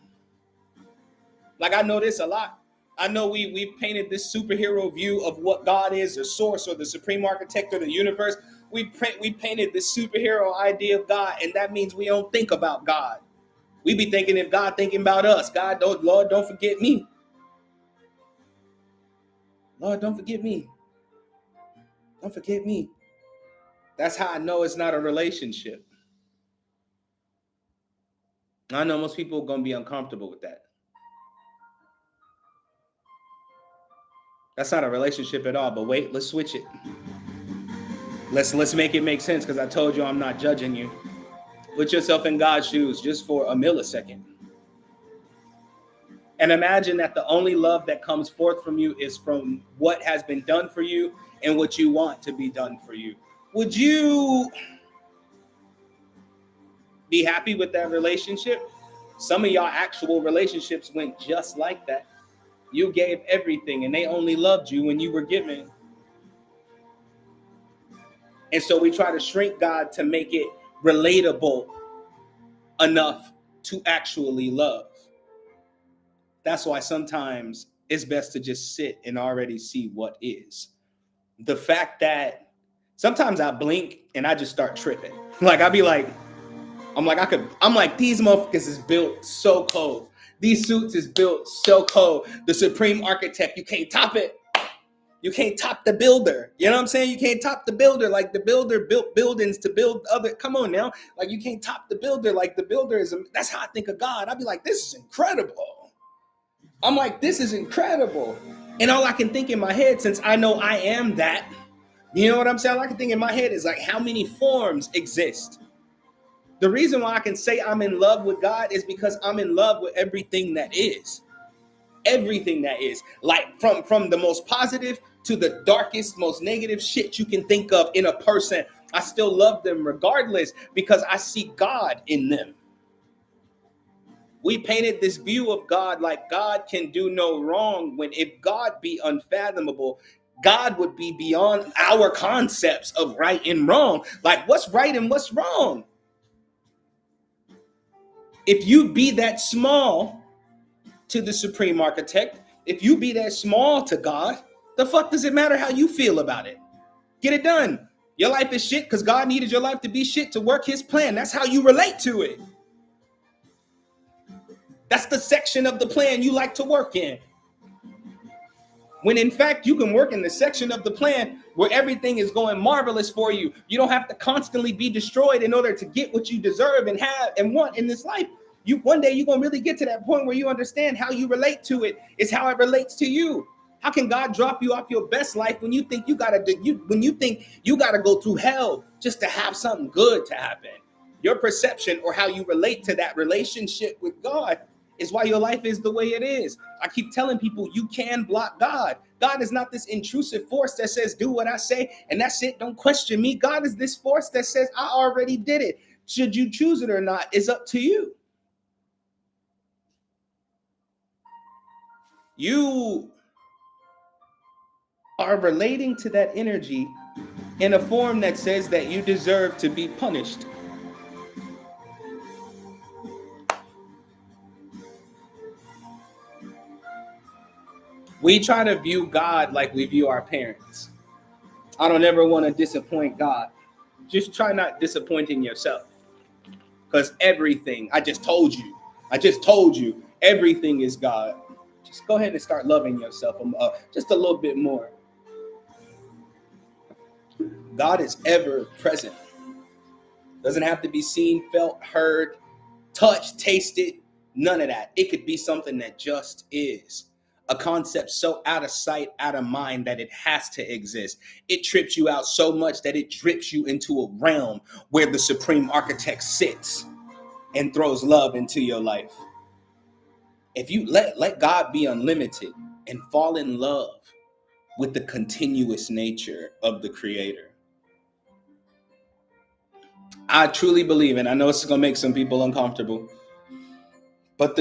Like, I know this a lot. I know we've painted this superhero view of what God is, the source or the supreme architect of the universe. We painted this superhero idea of God, and that means we don't think about God. We be thinking if God thinking about us, Lord, don't forget me. Lord, don't forget me. Don't forget me. That's how I know it's not a relationship. I know most people are going to be uncomfortable with that. That's not a relationship at all. But wait, let's switch it. Let's make it make sense because I told you I'm not judging you. Put yourself in God's shoes just for a millisecond. And imagine that the only love that comes forth from you is from what has been done for you and what you want to be done for you. Would you be happy with that relationship? Some of y'all actual relationships went just like that. You gave everything and they only loved you when you were giving. And so we try to shrink God to make it relatable enough to actually love. That's why sometimes it's best to just sit and already see what is. The fact that sometimes I blink and I just start tripping. Like I'd be like, I'm like, these motherfuckers is built so cold. These suits is built so cold. The supreme architect, you can't top it. You can't top the builder. You know what I'm saying? You can't top the builder. Like the builder built buildings to build other. Come on now. Like you can't top the builder. Like the builder is. That's how I think of God. I'd be like, this is incredible. I'm like, this is incredible. And all I can think in my head, since I know I am that, you know what I'm saying? All I can think in my head is like, how many forms exist? The reason why I can say I'm in love with God is because I'm in love with everything that is. Everything that is. Like from the most positive to the darkest, most negative shit you can think of in a person. I still love them regardless because I see God in them. We painted this view of God like God can do no wrong, when if God be unfathomable, God would be beyond our concepts of right and wrong. Like what's right and what's wrong? If you be that small to the supreme architect, if you be that small to God, the fuck does it matter how you feel about it? Get it done. Your life is shit because God needed your life to be shit to work his plan. That's how you relate to it. That's the section of the plan you like to work in. When in fact, you can work in the section of the plan where everything is going marvelous for you. You don't have to constantly be destroyed in order to get what you deserve and have and want in this life. One day you're going to really get to that point where you understand how you relate to it is how it relates to you. How can God drop you off your best life when you think you gotta go through hell just to have something good to happen? Your perception or how you relate to that relationship with God is why your life is the way it is. I keep telling people you can block God. God is not this intrusive force that says, do what I say, and that's it. Don't question me. God is this force that says, I already did it. Should you choose it or not is up to you. You are relating to that energy in a form that says that you deserve to be punished. We try to view God like we view our parents. I don't ever want to disappoint God. Just try not disappointing yourself. Because everything, I just told you, everything is God. Just go ahead and start loving yourself just a little bit more. God is ever present. Doesn't have to be seen, felt, heard, touched, tasted, none of that. It could be something that just is. A concept so out of sight, out of mind that it has to exist. It trips you out so much that it drips you into a realm where the supreme architect sits and throws love into your life. If you let God be unlimited and fall in love with the continuous nature of the creator. I truly believe, and I know it's going to make some people uncomfortable, but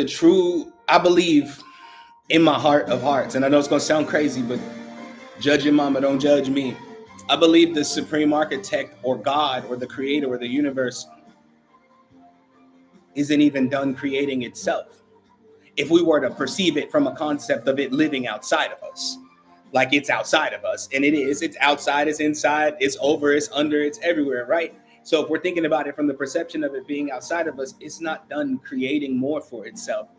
I believe in my heart of hearts, and I know it's going to sound crazy, but judge your mama, don't judge me. I believe the supreme architect or God or the creator or the universe isn't even done creating itself. If we were to perceive it from a concept of it living outside of us, like it's outside of us, and it is, it's outside, it's inside, it's over, it's under, it's everywhere, right? So if we're thinking about it from the perception of it being outside of us, it's not done creating more for itself.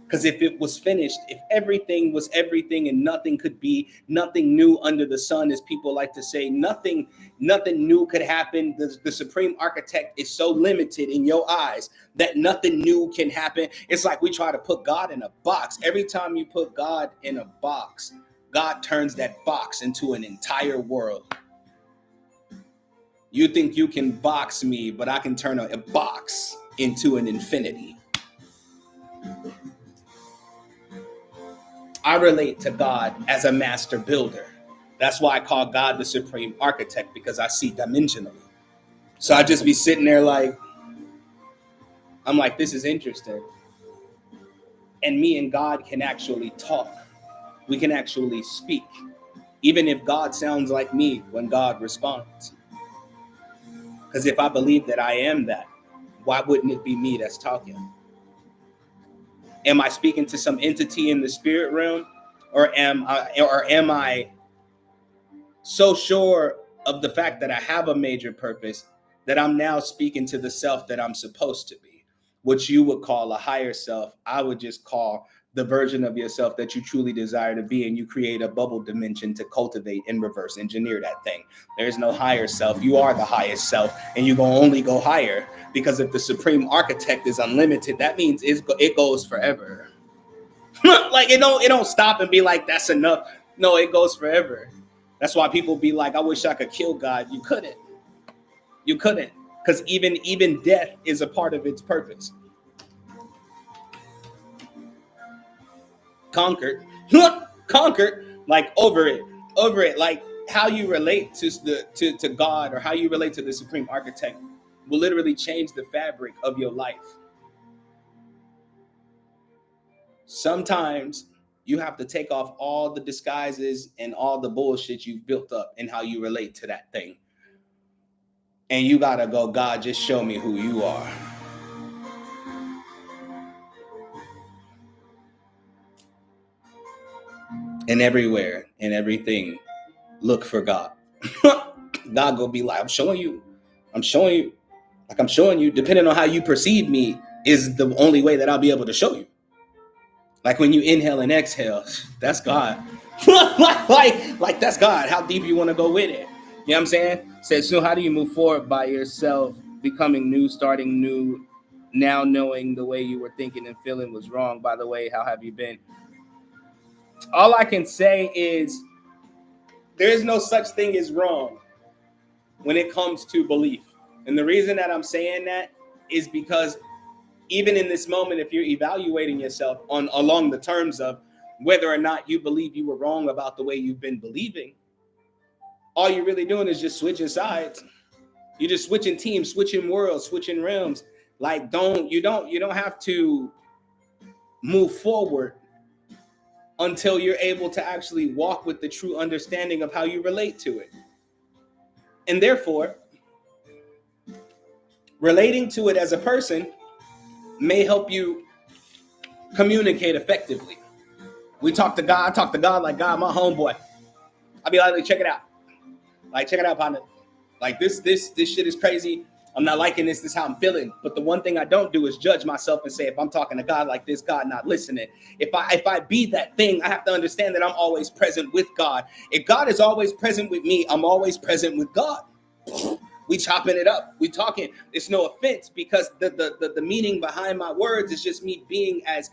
Because if it was finished, if everything was everything and nothing could be, nothing new under the sun, as people like to say, nothing new could happen. The supreme architect is so limited in your eyes that nothing new can happen. It's like we try to put God in a box. Every time you put God in a box, God turns that box into an entire world. You think you can box me, but I can turn a box into an infinity. I relate to God as a master builder. That's why I call God the supreme architect, because I see dimensionally. So I just be sitting there like, I'm like, this is interesting. And me and God can actually talk. We can actually speak. Even if God sounds like me when God responds. Because if I believe that I am that, why wouldn't it be me that's talking? Am I speaking to some entity in the spirit realm, or am I so sure of the fact that I have a major purpose that I'm now speaking to the self that I'm supposed to be? What you would call a higher self, I would just call the version of yourself that you truly desire to be, and you create a bubble dimension to cultivate and reverse engineer that thing. There's no higher self. You are the highest self, and you're going to only go higher, because if the supreme architect is unlimited, that means it goes forever. Like it don't stop and be like, that's enough. No, it goes forever. That's why people be like, I wish I could kill God. You couldn't. You couldn't. Because even death is a part of its purpose. Conquered. Conquered. Like over it. Like how you relate to God, or how you relate to the supreme architect, will literally change the fabric of your life. Sometimes you have to take off all the disguises and all the bullshit you've built up in how you relate to that thing. And you gotta go, God, just show me who you are. And everywhere and everything, look for God. God go be like, I'm showing you. Like I'm showing you, depending on how you perceive me, is the only way that I'll be able to show you. Like when you inhale and exhale, that's God. like that's God. How deep you want to go with it? You know what I'm saying? Says, so how do you move forward by yourself, becoming new, starting new, now knowing the way you were thinking and feeling was wrong? By the way, how have you been? All I can say is there is no such thing as wrong when it comes to belief. And the reason that I'm saying that is because even in this moment, if you're evaluating yourself along the terms of whether or not you believe you were wrong about the way you've been believing, all you're really doing is just switching sides. You're just switching teams, switching worlds, switching realms. Like you don't have to move forward until you're able to actually walk with the true understanding of how you relate to it. And therefore, relating to it as a person may help you communicate effectively. I talk to God like, God, my homeboy. I'll be like, check it out. Like, check it out, partner. Like this shit is crazy. I'm not liking this. This is how I'm feeling. But the one thing I don't do is judge myself and say, if I'm talking to God like this, God not listening. If I be that thing, I have to understand that I'm always present with God. If God is always present with me, I'm always present with God. We chopping it up. We talking. It's no offense, because the meaning behind my words is just me being as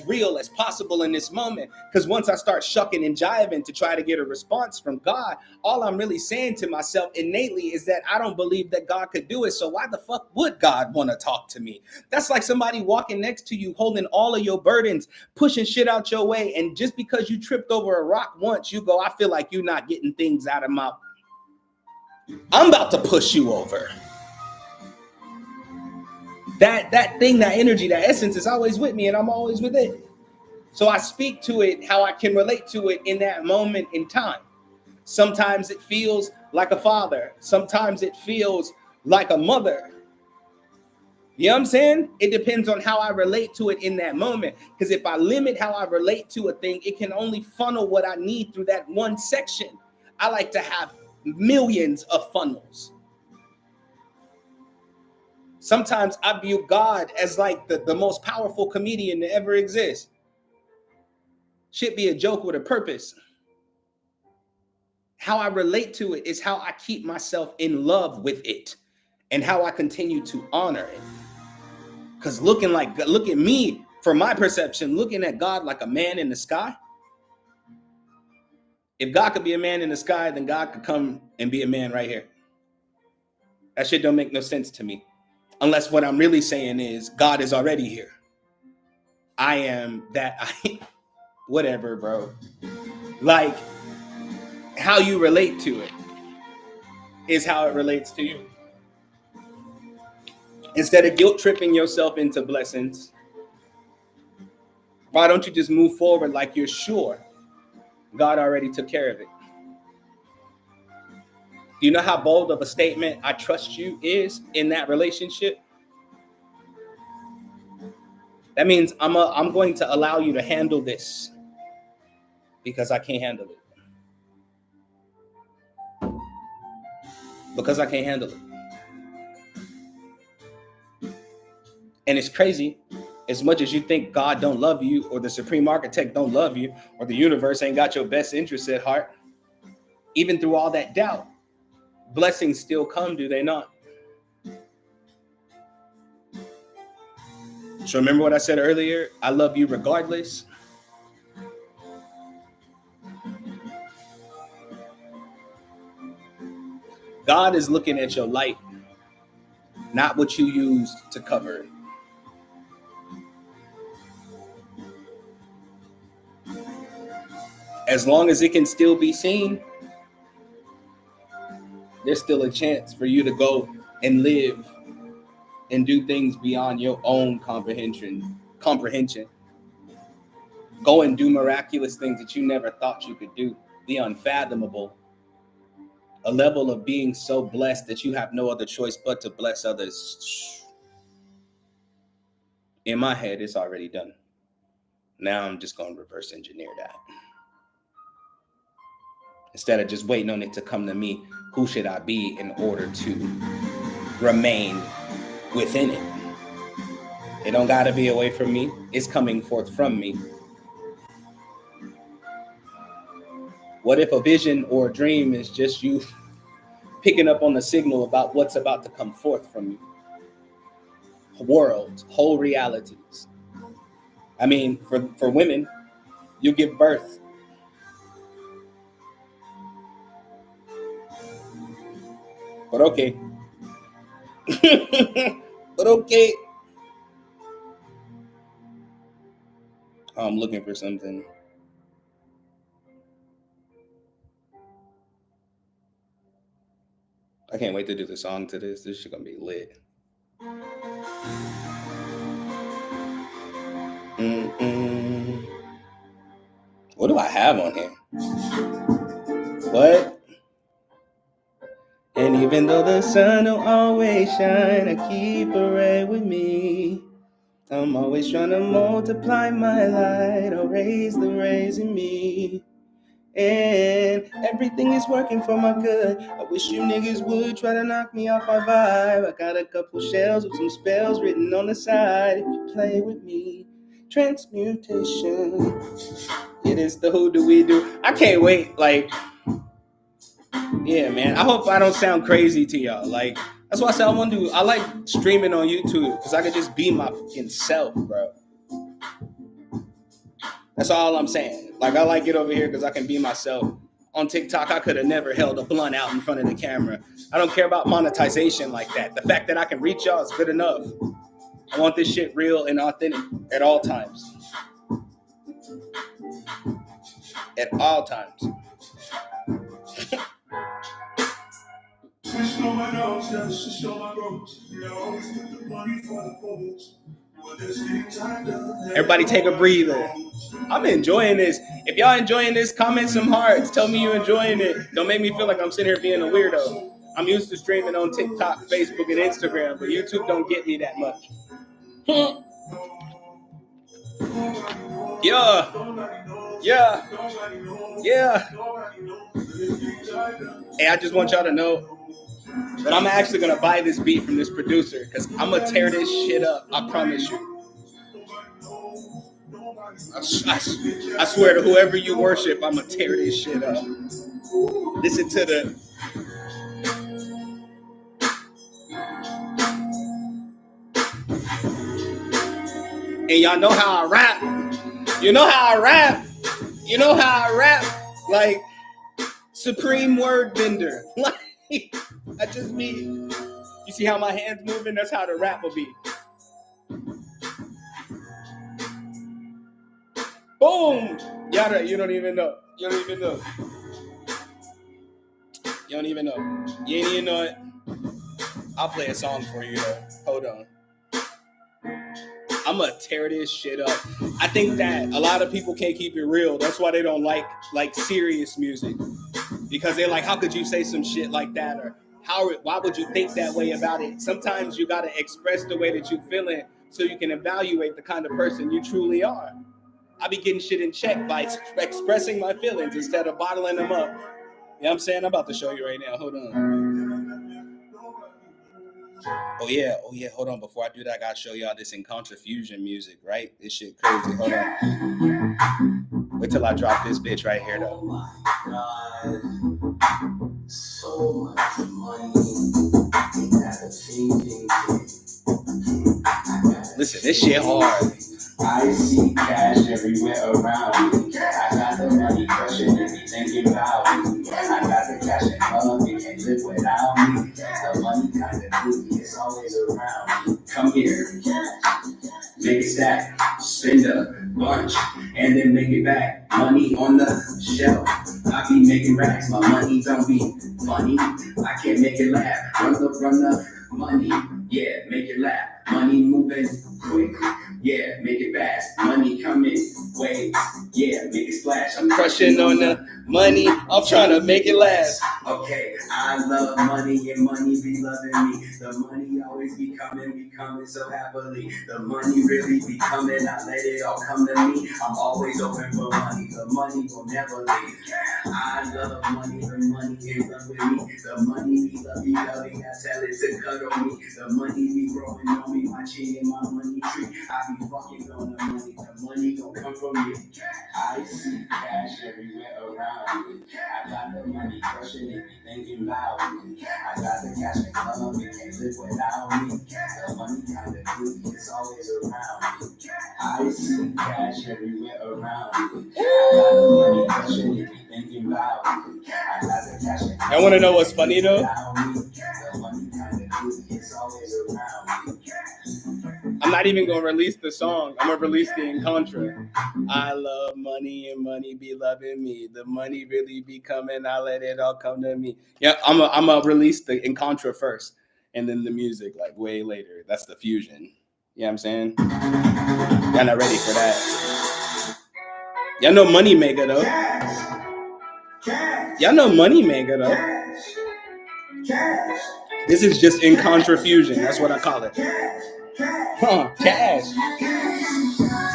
real as possible in this moment. Because once I start shucking and jiving to try to get a response from God, all I'm really saying to myself innately is that I don't believe that God could do it. So why the fuck would God want to talk to me? That's like somebody walking next to you, holding all of your burdens, pushing shit out your way. And just because you tripped over a rock once, you go, I feel like you're not getting things out of my... I'm about to push you over. That thing, that energy, that essence is always with me, and I'm always with it. So I speak to it how I can relate to it in that moment in time. Sometimes it feels like a father. Sometimes it feels like a mother. You know what I'm saying? It depends on how I relate to it in that moment. Because if I limit how I relate to a thing, it can only funnel what I need through that one section. I like to have millions of funnels. Sometimes I view God as like the most powerful comedian to ever exist. Should be a joke with a purpose. How I relate to it is how I keep myself in love with it, and how I continue to honor it. Because look at me, from my perception, looking at God like a man in the sky. If God could be a man in the sky, then God could come and be a man right here. That shit don't make no sense to me. Unless what I'm really saying is God is already here. I am that. Whatever, bro. Like, how you relate to it is how it relates to you. Instead of guilt tripping yourself into blessings, why don't you just move forward like you're sure God already took care of it? You know how bold of a statement "I trust you" is in that relationship? That means I'm going to allow you to handle this because I can't handle it. Because I can't handle it. And it's crazy. As much as you think God don't love you, or the supreme architect don't love you, or the universe ain't got your best interests at heart, even through all that doubt, blessings still come, do they not? So remember what I said earlier? I love you regardless. God is looking at your light, not what you used to cover it. As long as it can still be seen, there's still a chance for you to go and live and do things beyond your own comprehension. Go and do miraculous things that you never thought you could do. The unfathomable. A level of being so blessed that you have no other choice but to bless others. In my head, it's already done. Now I'm just going to reverse engineer that. Instead of just waiting on it to come to me, who should I be in order to remain within it? It don't got to be away from me. It's coming forth from me. What if a vision or a dream is just you picking up on the signal about what's about to come forth from you? Worlds, whole realities. I mean, for women, you give birth. But okay. But okay. I'm looking for something. I can't wait to do the song to this. This is gonna be lit. What do I have on here? What? And even though the sun don't always shine, I keep a ray with me. I'm always trying to multiply my light or raise the rays in me. And everything is working for my good. I wish you niggas would try to knock me off my vibe. I got a couple shells with some spells written on the side. If you play with me, transmutation. It is the who do we do. I can't wait. Like, yeah, man. I hope I don't sound crazy to y'all. Like, that's why I said I like streaming on YouTube because I could just be my fucking self, bro. That's all I'm saying. Like, I like it over here because I can be myself. On TikTok, I could have never held a blunt out in front of the camera. I don't care about monetization like that. The fact that I can reach y'all is good enough. I want this shit real and authentic at all times. At all times. Everybody take a breather. I'm enjoying this. If y'all enjoying this, comment some hearts. Tell me you're enjoying it. Don't make me feel like I'm sitting here being a weirdo. I'm used to streaming on TikTok, Facebook, and Instagram, but YouTube don't get me that much. Yeah. Hey, I just want y'all to know that I'm actually going to buy this beat from this producer because I'm going to tear this shit up. I promise you. I swear to whoever you worship, I'm going to tear this shit up. Listen to the... And y'all know how I rap. You know how I rap. Like, supreme word bender. Like, I just mean, you see how my hands moving? That's how the rap will be. Boom! You don't even know. You ain't even know. You ain't even know it. I'll play a song for you though. Hold on. I'm gonna tear this shit up. I think that a lot of people can't keep it real. That's why they don't like serious music. because they're like, how could you say some shit like that? Or why would you think that way about it? Sometimes you got to express the way that you feeling so you can evaluate the kind of person you truly are. I be getting shit in check by expressing my feelings instead of bottling them up. You know what I'm saying? I'm about to show you right now. Hold on. Oh yeah. Hold on. Before I do that, I gotta show y'all this Encontra Fusion music, right? This shit crazy. Hold on. Wait till I drop this bitch right here, though. Oh my God. So much money. Listen, this shit hard. I see cash everywhere around me. I got the money crushing and be thinking about me. I got the cash and love, you can't live without me. The money kind of booty, it's always around me. Come here, make it stack, spend a bunch, and then make it back. Money on the shelf, I be making racks. My money don't be funny, I can't make it laugh. Run the money, yeah, make it laugh. Money moving quick, yeah, make it fast. Money coming, wave, yeah, make it splash. I'm crushing on the money, I'm trying to make it last. Okay, I love money and money be loving me. The money always be coming so happily. The money really be coming, I let it all come to me. I'm always open for money, the money will never leave. I love money, the money is love with me. The money be lovey, I tell it to cuddle me. The money be growing on me, my chin and my money tree. I be fucking on the money gon' come from me. I see cash everywhere around me. I got the money crushing it, thinking loud. I got the cash and love, you can't live without me. The money kinda good, it's always around me. I see cash everywhere around me. I got the money crushing it, thinking loud. I got the cash and love. I wanna know what's funny though? The money kinda good, it's always around me. I'm not even gonna release the song. I'm gonna release the Encontra. I love money and money be loving me. The money really be coming. I let it all come to me. Yeah, I'm gonna release the Encontra first, and then the music like way later. That's the fusion. You know what I'm saying? Y'all not ready for that. Y'all know Money Maker though. Y'all know Money Maker though. This is just Encontra Fusion. That's what I call it. Huh, cash.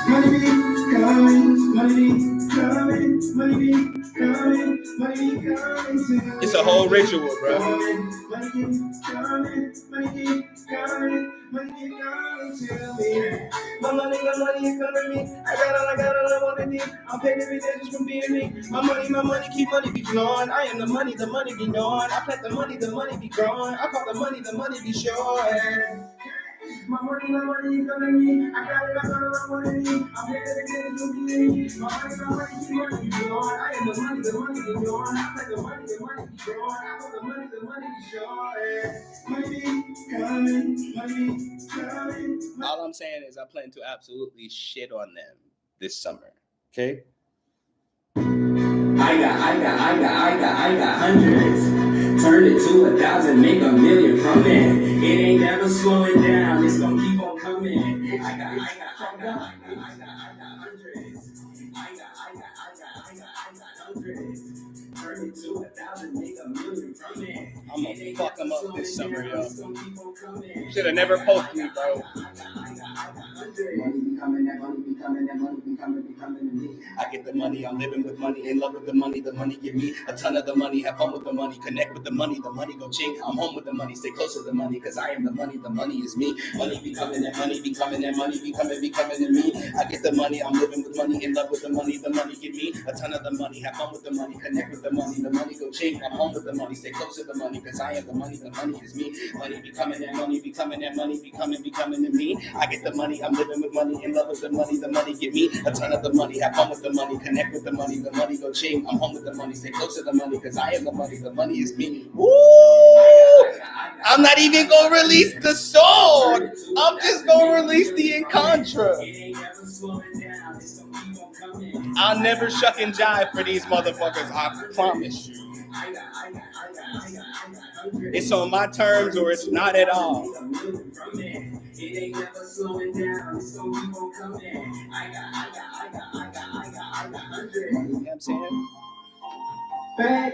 Money be coming, money be coming, money be coming, money be coming. It's a whole ritual, bro. Money keep coming, money keep coming, money keep coming to me. My money is coming to me. I got all I want to need. I'm paid every day just from being me. My money keep be flowing. I am the money be knowing. I plant the money be growing. I call the money be showing. My money coming to me. I got all I want to need. I'm paid every day just from being me. My money keep be flowing. I am the money be knowing. I plant the money be growing. I call the money be showing. Money coming. All I'm saying is I plan to absolutely shit on them this summer. Okay? I got hundreds. Turn it to 1,000, make 1,000,000 from it. It ain't never slowing down, it's gonna keep on coming. I got hundreds. I got hundreds. Turn it to 1,000, make 1,000,000 from it. I'm gonna fuck them up this summer, yo. Should have never posted me, bro. Money be coming, that money be coming, that money be coming to me. I get the money, I'm living with money, in love with the money give me a ton of the money, have fun with the money, connect with the money go ching. I'm home with the money, stay close to the money, cause I am the money is me. Money be coming, that money be coming, that money be coming to me. I get the money, I'm living with money, in love with the money give me a ton of the money, have fun with the money, connect with the money go ching. I'm home with the money, stay close to the money, cause I am the money is me. Money be coming, that money be coming, that money be coming to me. I get the money, I'm living with money, in love with the money give me a ton of the money, have fun with the money, connect with the money go ching. I'm home with the money, stay close to the money, cause I am the money is me. Woo! I'm not even gonna release the song, I'm just gonna release the Encontra. I'll never shuck and jive for these motherfuckers, I promise you. It's on my terms or it's not at all. It ain't never slowing down, it's gonna keep on coming. I got hundreds. You know what I'm saying? Back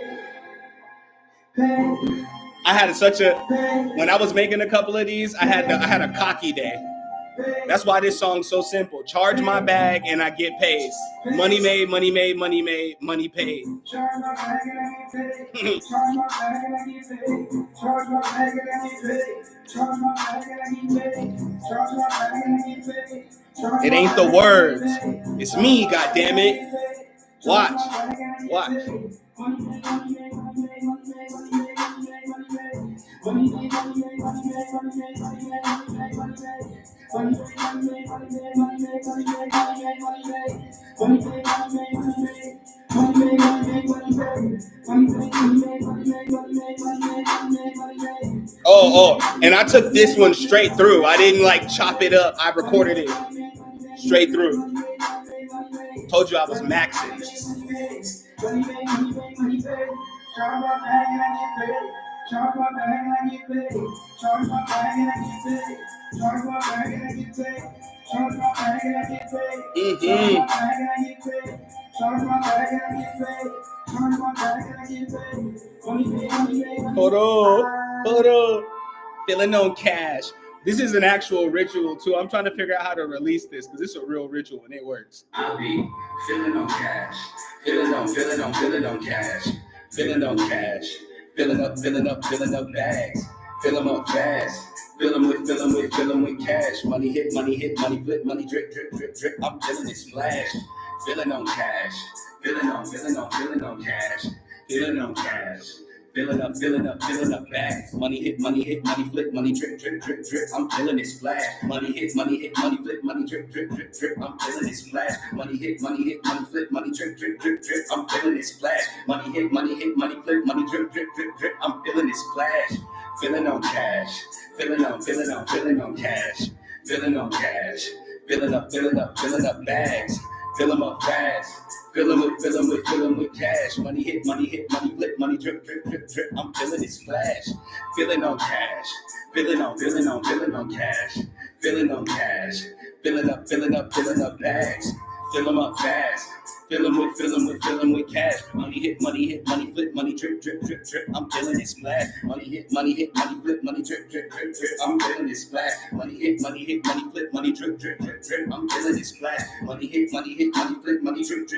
I had such a, when I was making a couple of these, I had a cocky day. That's why this song's so simple. Charge my bag and I get paid. Money made, money made, money made, money paid. It ain't the words. It's me, goddammit. Watch. Oh, and I took this one straight through. I didn't like chop it up. I recorded it straight through. Told you I was maxing. Hold on. Feeling on cash. This is an actual ritual too. I'm trying to figure out how to release this because it's a real ritual and it works. I'll be feeling on cash. Feeling on cash. Feeling on cash. Filling up bags. Fill them up fast. Fill them with cash. Money hit, money flip, money drip. I'm feeling it splash. Feeling on cash. Feeling on cash. Feeling on cash. Filling up bags. Money hit, money flip, money drip. I'm feeling it splash. Money hit, money flip, money drip. I'm feeling it splash. Money hit, money flip, money drip. I'm feeling it splash. Money hit, money flip, money drip. I'm feeling it splash. Filling on cash. Filling on cash. Filling on cash. Filling up bags. Fill them up fast. Fill them with cash. Money hit, money flip, money drip. I'm feeling it splash. Filling on cash. Filling on cash. Filling on cash. Filling up bags. Fill them up fast. Fill them with cash. Money hit, money flip, money drip. I'm feeling it splash. Money hit, money flip, money drip. I'm feeling it splash. Money hit, money flip, money drip. I'm feeling it splash. Money hit, money flip, money drip.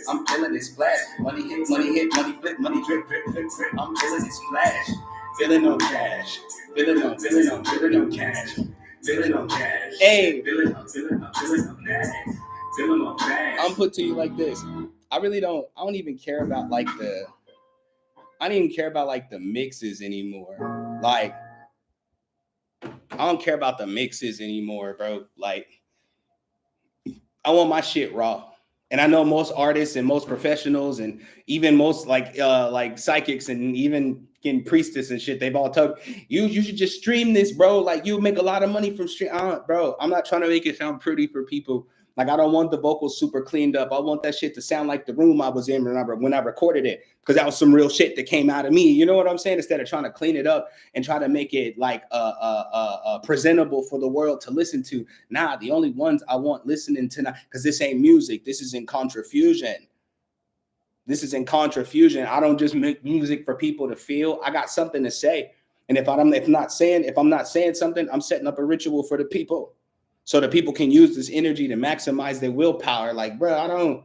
I'm feeling it splash. Money hit, money flip, money drip. I'm feeling it splash. Feeling on cash. Feeling on cash. Feeling on cash. Hey. Feeling on cash. I'm put to you like this. I don't even care about like the mixes anymore. Like, I don't care about the mixes anymore, bro. Like, I want my shit raw. And I know most artists and most professionals and even most like psychics and even priestess and shit, they've all told you should just stream this, bro. Like, you make a lot of money from stream. Bro, I'm not trying to make it sound pretty for people. Like, I don't want the vocals super cleaned up. I want that shit to sound like the room I was in when I recorded it, because that was some real shit that came out of me. You know what I'm saying? Instead of trying to clean it up and try to make it like presentable for the world to listen to. Nah, the only ones I want listening to now, because this ain't music. This is in contrafusion. I don't just make music for people to feel. I got something to say. And if I'm not saying something, I'm setting up a ritual for the people, so that people can use this energy to maximize their willpower. Like, bro, I don't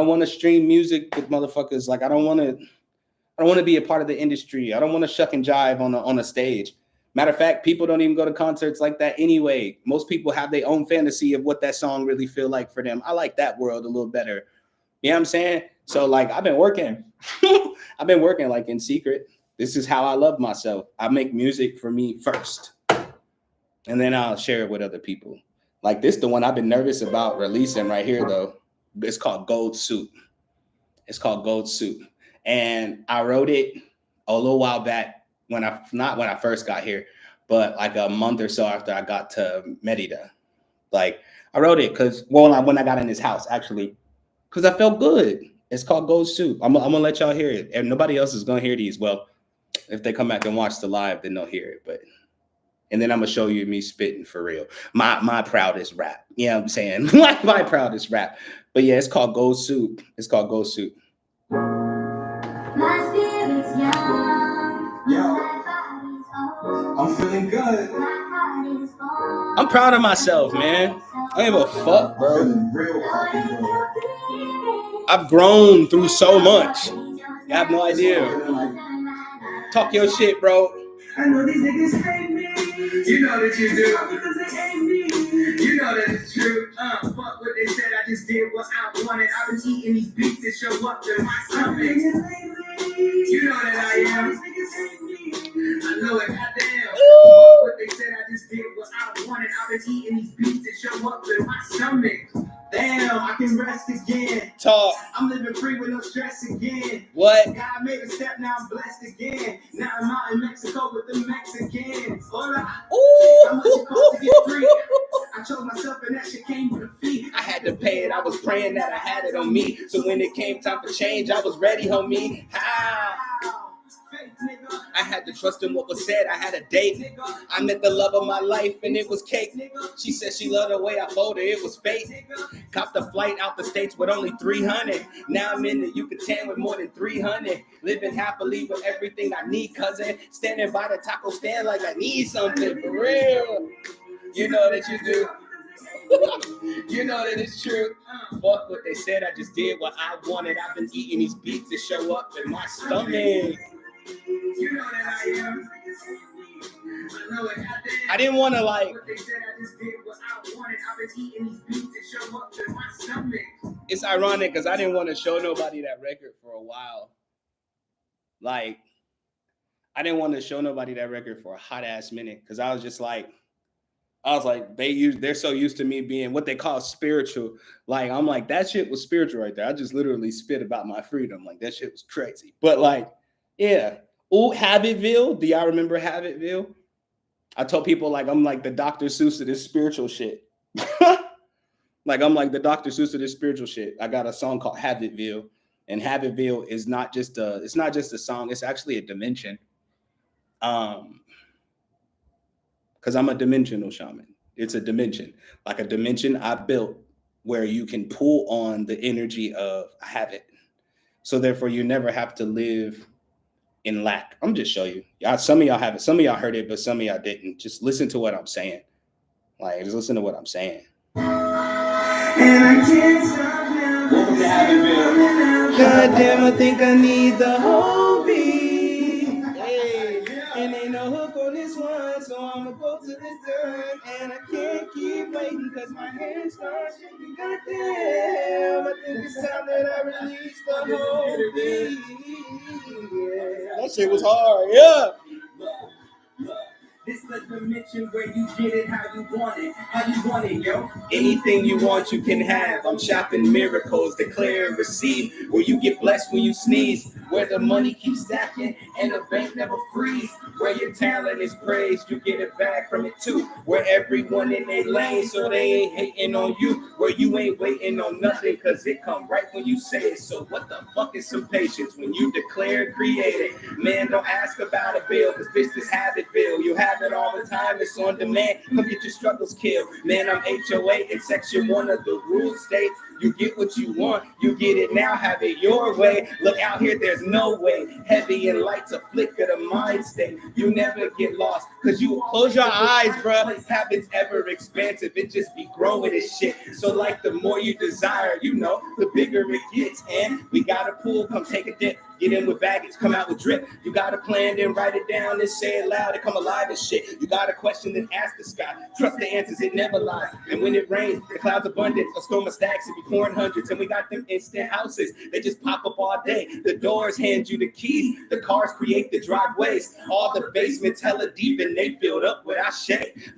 want to stream music with motherfuckers. Like, I don't want to be a part of the industry. I don't want to shuck and jive on a stage. Matter of fact, people don't even go to concerts like that anyway. Most people have their own fantasy of what that song really feel like for them. I like that world a little better. You know what I'm saying? So like, I've been working. I've been working like in secret. This is how I love myself. I make music for me first, and then I'll share it with other people. Like this, the one I've been nervous about releasing right here, though. It's called Gold Suit. And I wrote it a little while back not when I first got here, but like a month or so after I got to Merida. Like, I wrote it when I got in this house, actually, because I felt good. It's called Gold Suit. I'm gonna let y'all hear it. And nobody else is gonna hear these. Well, if they come back and watch the live, then they'll hear it. And then I'm gonna show you me spitting for real. My proudest rap. You know what I'm saying? Like my proudest rap. But yeah, it's called Gold Suit. My spirit's young. I'm feeling good. I'm proud of myself, man. I ain't give a fuck, bro. I've grown through so much. You have no idea. Talk your shit, bro. I know these niggas hate me. You know that you do. Because they hate me. You know that it's true. Fuck what they said. I just did what I wanted. I've been eating these beats that show up in my stomach. You know that I am. I know it. Goddamn. Fuck what they said. I just did what I wanted. I've been eating these beats that show up in my stomach. Damn, I can rest again. Talk. I'm living free with no stress again. What? God made a step, now I'm blessed again. Now I'm out in Mexico with the Mexicans. Hola. How much it cost to get free? I chose myself and that shit came with a fee. I had to pay it, I was praying that I had it on me. So when it came time for change, I was ready, homie. How? I had to trust in what was said. I had a date. I met the love of my life and it was cake. She said she loved the way I folded. It was fate. Copped a flight out the States with only 300. Now I'm in the Yucatan with more than 300. Living happily with everything I need, cousin. Standing by the taco stand like I need something for real. You know that you do. You know that it's true. Fuck what they said. I just did what I wanted. I've been eating these beats that show up in my stomach. You know that I am. I didn't want to like. It's ironic because I didn't want to show nobody that record for a while. Like, I didn't want to show nobody that record for a hot ass minute because I was like, they're so used to me being what they call spiritual. Like, I'm like, that shit was spiritual right there. I just literally spit about my freedom. Like, that shit was crazy. But like, yeah. Oh, Habitville. Do y'all remember Habitville? I told people like I'm like the Dr. Seuss of this spiritual shit. Like I'm like the Dr. Seuss of this spiritual shit. I got a song called Habitville, and Habitville is not just a song. It's actually a dimension. Because I'm a dimensional shaman. It's a dimension, like a dimension I built where you can pull on the energy of habit. So therefore, you never have to live in lack. I'm just show you. Some of y'all have it. Some of y'all heard it, but some of y'all didn't. Just listen to what I'm saying. Like, just listen to what I'm saying. And I can't stop now. Welcome to Habitville. God damn, I think I need the whole beat. Hey, and ain't no hook on this one, so I'ma go to this done. And I can't keep waiting because my hands start shaking. God damn, I think it's time that I release the whole beat. Yeah. That shit was hard, yeah. This is the dimension where you get it how you want it, yo. Anything you want, you can have. I'm shopping miracles, declare and receive. Where you get blessed when you sneeze. Where the money keeps stacking and the bank never frees. Where your talent is praised, you get it back from it too. Where everyone in their lane, so they ain't hating on you. Where you ain't waiting on nothing, cause it come right when you say it. So what the fuck is some patience when you declare and create it? Man, don't ask about a bill, cause bitch, this Habitville. You have it all the time, it's on demand. Come get your struggles killed. Man, I'm HOA in section 1 of the rules state. You get what you want, you get it now, have it your way. Look out here, there's no way. Heavy and light's a flick of the mind state. You never get lost, cause you close your eyes, bruh. Habits ever expansive, it just be growing this shit. So like the more you desire, you know, the bigger it gets. And we got a pool, come take a dip. Get in with baggage, come out with drip. You got a plan, then write it down and say it loud and come alive and shit. You got a question, then ask the sky. Trust the answers, it never lies. And when it rains, the clouds abundant. A storm of stacks, it be pouring hundreds. And we got them instant houses. They just pop up all day. The doors hand you the keys. The cars create the driveways. All the basements hella deep and they filled up with ashe.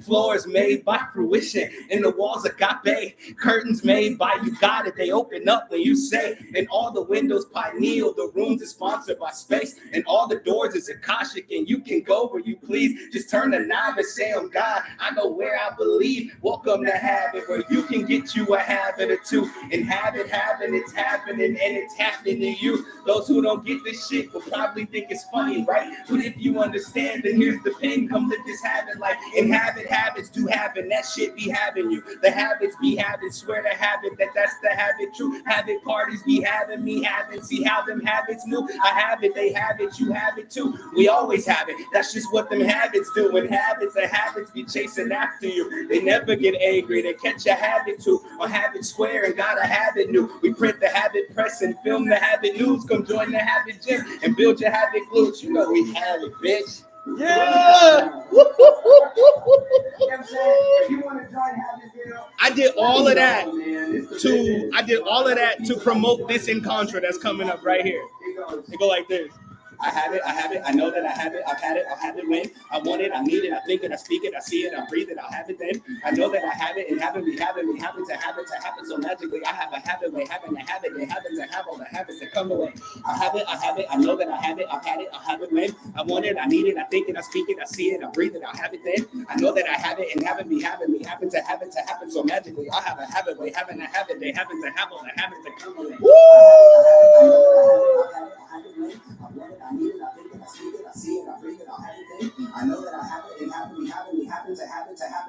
Floors made by fruition. And the walls agape. Curtains made by you got it. They open up when you say. And all the windows pineal. The rooms is sponsored by space. And all the doors is Akashic. And you can go where you please. Just turn the knob and say, oh God, I know where I believe. Welcome to Habit, where you can get you a habit or two. And habit, it's happening, and it's happening to you. Those who don't get this shit will probably think it's funny, right? But if you understand, then here's the pin. Come live this habit life. And habits do happen. That shit be having you. The habits be having. Swear to habit that's the habit true. Habit parties be having me having. See how them habits move. do. I have it, they have it, you have it too. We always have it. That's just what them habits do. When habits and habits be chasing after you, they never get angry. They catch a habit too, or habit square and got a habit new. We print the habit press and film the habit news. Come join the habit gym and build your habit glutes. You know we have it, bitch. Yeah. I did all of that to promote this Encontra that's coming up right here. It go like this. I have it, I know that I have it, I'll have it when I want it, I need it, I think it, I speak it, I see it, I breathe it, I'll have it then. I know that I have it, and happen to happen so magically. I have a habit, way having to have it, they happen to have all the habits that come away. I have it, I know that I have it, I'll have it when I want it, I need it, I think it, I speak it, I see it, I breathe it, I'll have it then. I know that I have it, and happen to happen so magically. I have a habit, way having to have it, they happen to have all the habits that come away. Woo! I need it, I think it, I speak it, I see it, I breathe it, I'll have it then. I know that I have it, and happen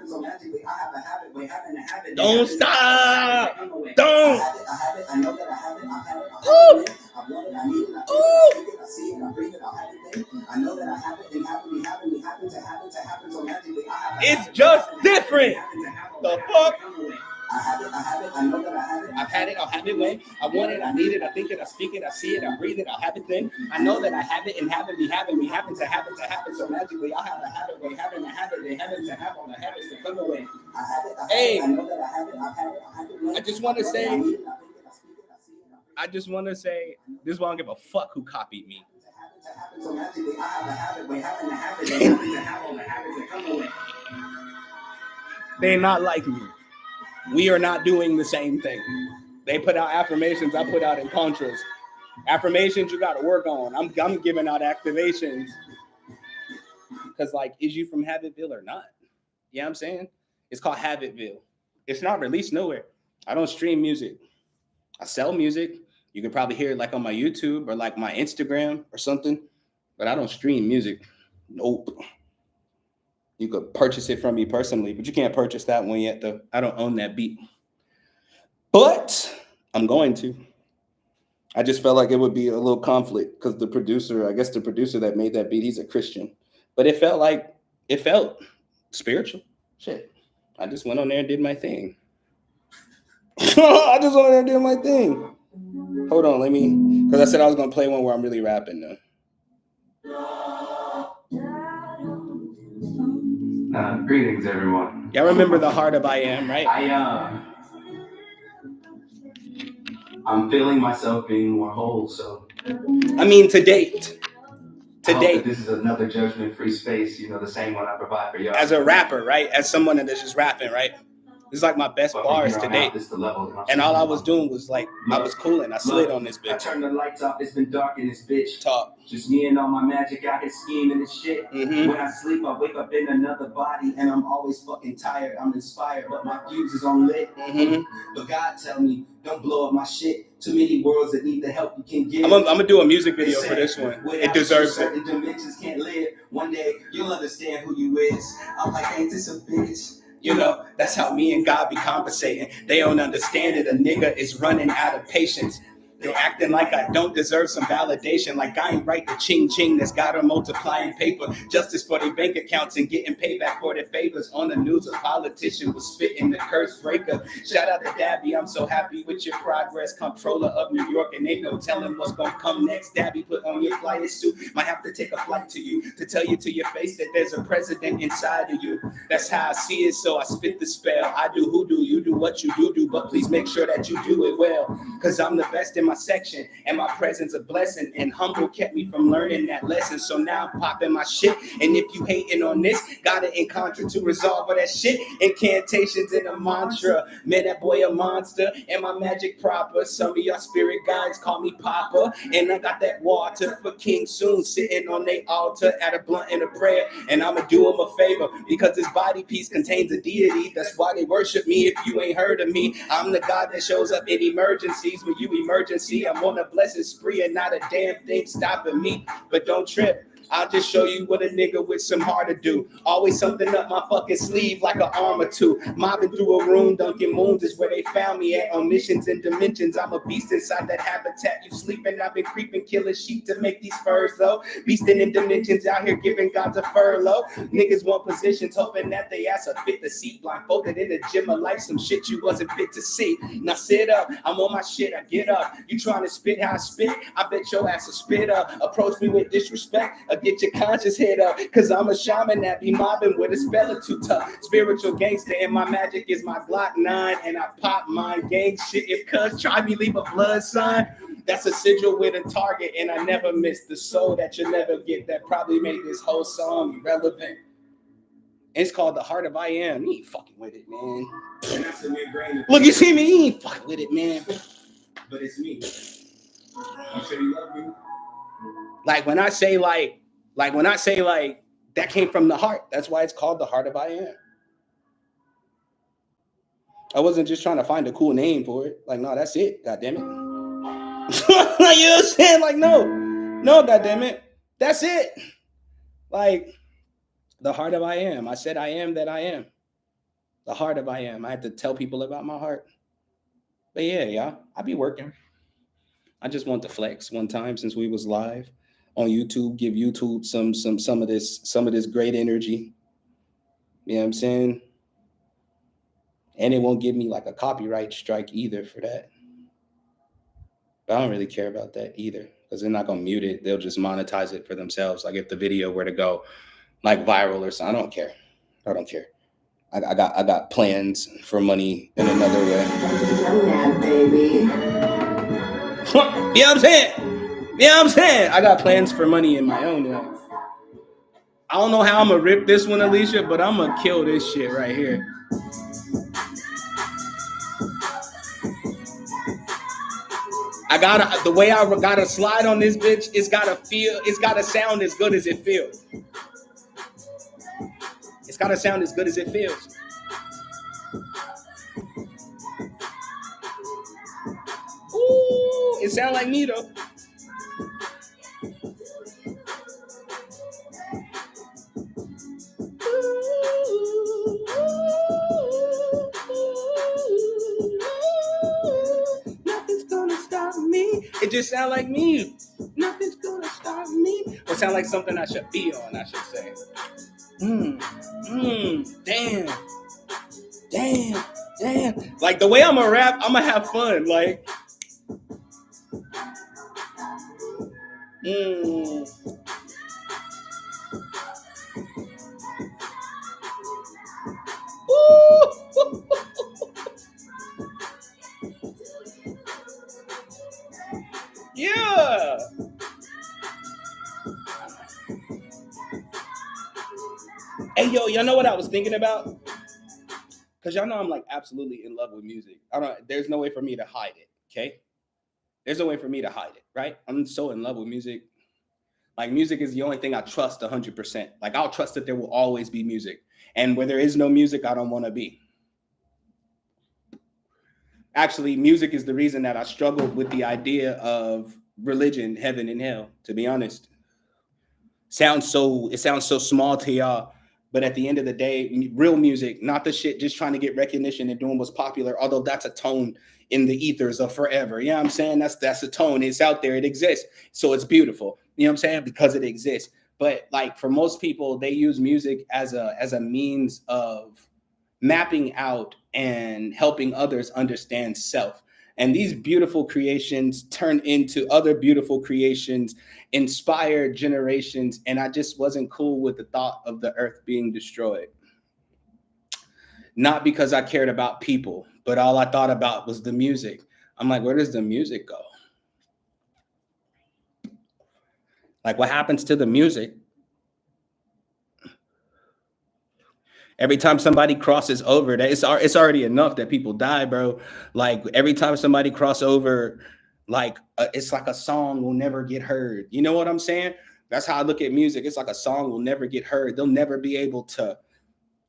so magically. I have a habit, way having to have it. Don't stop! Don't! I have it, I know that I have it, I'll have it then. I want it, I need it, I think it, I speak it, I see it, I breathe it, I'll have it then. I know that I have it, and happen so magically. I have it's just different! The fuck? I have it, I know that I have it, I'll have it when I want it, I need it, I think it, I speak it, I see it, I breathe it, I'll have it then. I know that I have it, and happen to happen so magically. I have a habit, way having to have it, they happen to have all the habits that come away. Hey, I know that I have it, I'll have it when I just want to say, this is why I don't give a fuck who copied me. So magically, I have a habit, way having to have it, they happen to have all the habits that come away. They're not like me. We are not doing the same thing. They put out affirmations, I put out Encontras. Affirmations you got to work on. I'm giving out activations. Because, like, is you from Habitville or not? You know what I'm saying? It's called Habitville. It's not released nowhere. I don't stream music. I sell music. You can probably hear it, like, on my YouTube or, like, my Instagram or something. But I don't stream music. Nope. You could purchase it from me personally, but you can't purchase that one yet, though. I don't own that beat. But I'm going to. I just felt like it would be a little conflict because the producer that made that beat, he's a Christian. But it felt spiritual. Shit. I just went on there and did my thing. Hold on, because I said I was going to play one where I'm really rapping though. Greetings, everyone. Y'all remember The Heart of I Am, right? I'm feeling myself being more whole, so. I mean, to date. This is another judgment-free space, the same one I provide for y'all. As a rapper, right? As someone that's just rapping, right? This is like my best bars to date. And all I was doing was like, I was cooling. I slid on this bitch. I turned the lights off. It's been dark in this bitch. Talk. Just me and all my magic out here scheming and shit. Mm-hmm. When I sleep, I wake up in another body and I'm always fucking tired. I'm inspired, but my fuse is on lit. Mm-hmm. But God tell me, don't blow up my shit. Too many worlds that need the help you can give. I'm gonna do a music video for this one. It deserves it. Certain dimensions can't live. One day you'll understand who you is. I'm like, ain't this a bitch? That's how me and God be compensating. They don't understand it. A nigga is running out of patience. They acting like I don't deserve some validation, like I ain't write the ching ching that's got her multiplying paper. Justice for their bank accounts and getting payback for their favors. On the news, a politician was spitting the curse breaker. Shout out to Dabby, I'm so happy with your progress. Comptroller of New York, and ain't no telling what's gonna come next. Dabby, put on your flyer suit. Might have to take a flight to you to tell you to your face that there's a president inside of you. That's how I see it, so I spit the spell. I do hoodoo, you do what you do, but please make sure that you do it well. Cause I'm the best in my section, and my presence a blessing, and humble kept me from learning that lesson. So now I'm popping my shit, and if you hating on this, got an Encontra to resolve all that shit. Incantations and a mantra, man, that boy a monster, and my magic proper. Some of y'all spirit guides call me Papa, and I got that water for King Soon sitting on their altar at a blunt and a prayer, and I'ma do them a favor because this body piece contains a deity. That's why they worship me. If you ain't heard of me, I'm the God that shows up in emergencies. When you emergency, I'm on a blessed spree and not a damn thing stopping me. But don't trip, I'll just show you what a nigga with some heart to do. Always something up my fucking sleeve like an arm or two. Mobbing through a room, Dunkin' Moons is where they found me at. On missions and dimensions, I'm a beast inside that habitat. You sleeping, I've been creeping, killing sheep to make these furs though. Beasting in dimensions, out here giving gods a furlough. Niggas want positions, hoping that they ass a fit the seat. Blindfolded in the gym of life, some shit you wasn't fit to see. Now sit up, I'm on my shit, I get up. You trying to spit how I spit? I bet your ass will spit up. Approach me with disrespect, or get your conscience hit up. Cause I'm a shaman that be mobbing with a spell or two tough. Spiritual gangster, and my magic is my Glock 9. And I pop my gang shit. If cuz try me, leave a blood sign. That's a sigil with a target, and I never miss the soul that you'll never get. That probably made this whole song irrelevant. It's called The Heart of I Am. He ain't fucking with it, man. And that's a weird brain. Look, you see me? He ain't fucking with it, man. But it's me. You say you love me? Like when I say that came from the heart. That's why it's called The Heart of I Am. I wasn't just trying to find a cool name for it. Like, no, that's it. God damn it. You know what I'm saying? Like, no, God damn it. That's it. Like, the heart of I am. I said I am that I am. The heart of I am. I had to tell people about my heart. But yeah, y'all, I be working. I just want to flex one time since we was live on YouTube, give YouTube some of this great energy. You know what I'm saying? And it won't give me like a copyright strike either for that. But I don't really care about that either because they're not gonna mute it. They'll just monetize it for themselves. Like if the video were to go like viral or something, I don't care. I got plans for money in another way. Yeah, baby. You know what I'm saying? I got plans for money in my own way. I don't know how I'm gonna rip this one, Alicia, but I'm gonna kill this shit right here. The way I gotta slide on this bitch, it's gotta sound as good as it feels. It's gotta sound as good as it feels. Ooh, it sound like me though. Nothing's gonna stop me. It just sound like me. Nothing's gonna stop me. Or sound like something I should be on, I should say. Damn. Like the way I'm gonna rap, I'm gonna have fun. Like, yeah. Hey, yo, y'all know what I was thinking about? Because y'all know I'm like absolutely in love with music. There's no way for me to hide it, okay? There's no way for me to hide it, right? I'm so in love with music. Like music is the only thing I trust 100%. Like I'll trust that there will always be music. And where there is no music, I don't want to be. Actually, music is the reason that I struggled with the idea of religion, heaven and hell, to be honest. It sounds so small to y'all. But at the end of the day, real music, not the shit just trying to get recognition and doing what's popular, although that's a tone in the ethers of forever. You know what I'm saying? That's a tone. It's out there. It exists. So it's beautiful. You know what I'm saying? Because it exists. But like for most people, they use music as a means of mapping out and helping others understand self. And these beautiful creations turn into other beautiful creations, inspire generations. And I just wasn't cool with the thought of the earth being destroyed. Not because I cared about people, but all I thought about was the music. I'm like, where does the music go? Like, what happens to the music? Every time somebody crosses over, that it's already enough that people die, bro. Like every time somebody cross over, like it's like a song will never get heard. You know what I'm saying? That's how I look at music. It's like a song will never get heard. They'll never be able to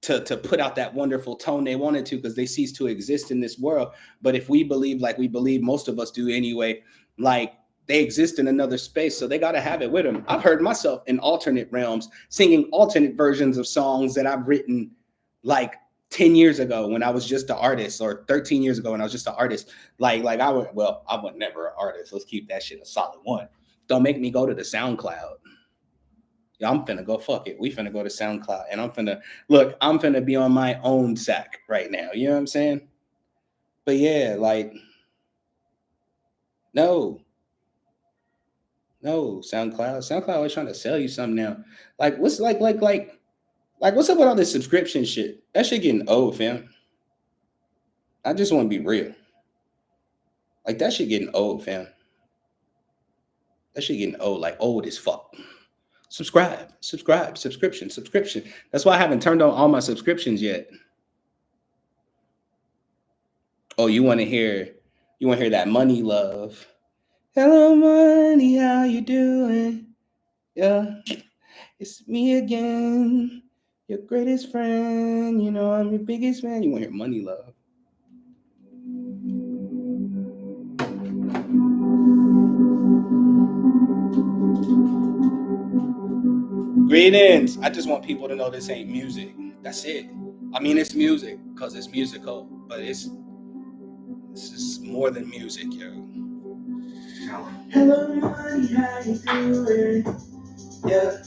put out that wonderful tone they wanted to because they cease to exist in this world. But if we believe like we believe most of us do anyway, like they exist in another space, so they got to have it with them. I've heard myself in alternate realms singing alternate versions of songs that I've written like 10 years ago when I was just an artist, or 13 years ago when I was just an artist. Like I was never an artist. Let's keep that shit a solid one. Don't make me go to the SoundCloud. Yeah, I'm finna go, fuck it. We finna go to SoundCloud, and I'm finna be on my own sack right now. You know what I'm saying? But yeah, like, no, SoundCloud always trying to sell you something now. Like, what's like what's up with all this subscription shit? That shit getting old, fam. I just want to be real. Like, that shit getting old, fam. That shit getting old, like old as fuck. Subscription. That's why I haven't turned on all my subscriptions yet. Oh, you want to hear that Money Love? Hello, Money, how you doing? Yeah, it's me again, your greatest friend. You know I'm your biggest fan. You want to hear Money Love? Greetings. I just want people to know this ain't music. That's it. I mean, it's music because it's musical, but it's just more than music, yo. Hello, Money, how you doing? Yeah,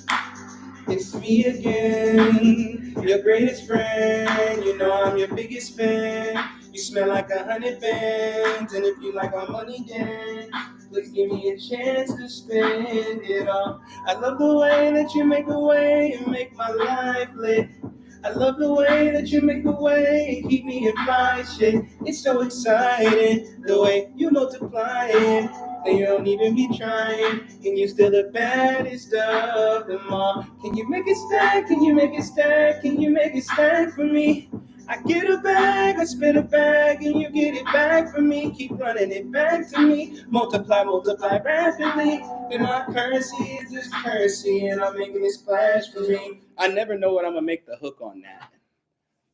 it's me again, your greatest friend. You know I'm your biggest fan. You smell like 100 bands, and if you like my money, then please give me a chance to spend it all. I love the way that you make a way and make my life lit. I love the way that you make a way and keep me in fly shit. It's so exciting the way you multiply it. And you don't even be trying, and you're still the baddest of them all. Can you make it stack? Can you make it stack? Can you make it stack for me? I get a bag, I spin a bag, and you get it back from me. Keep running it back to me. Multiply rapidly. And my currency is just currency, and I'm making it splash for me. I never know what I'm gonna make the hook on that.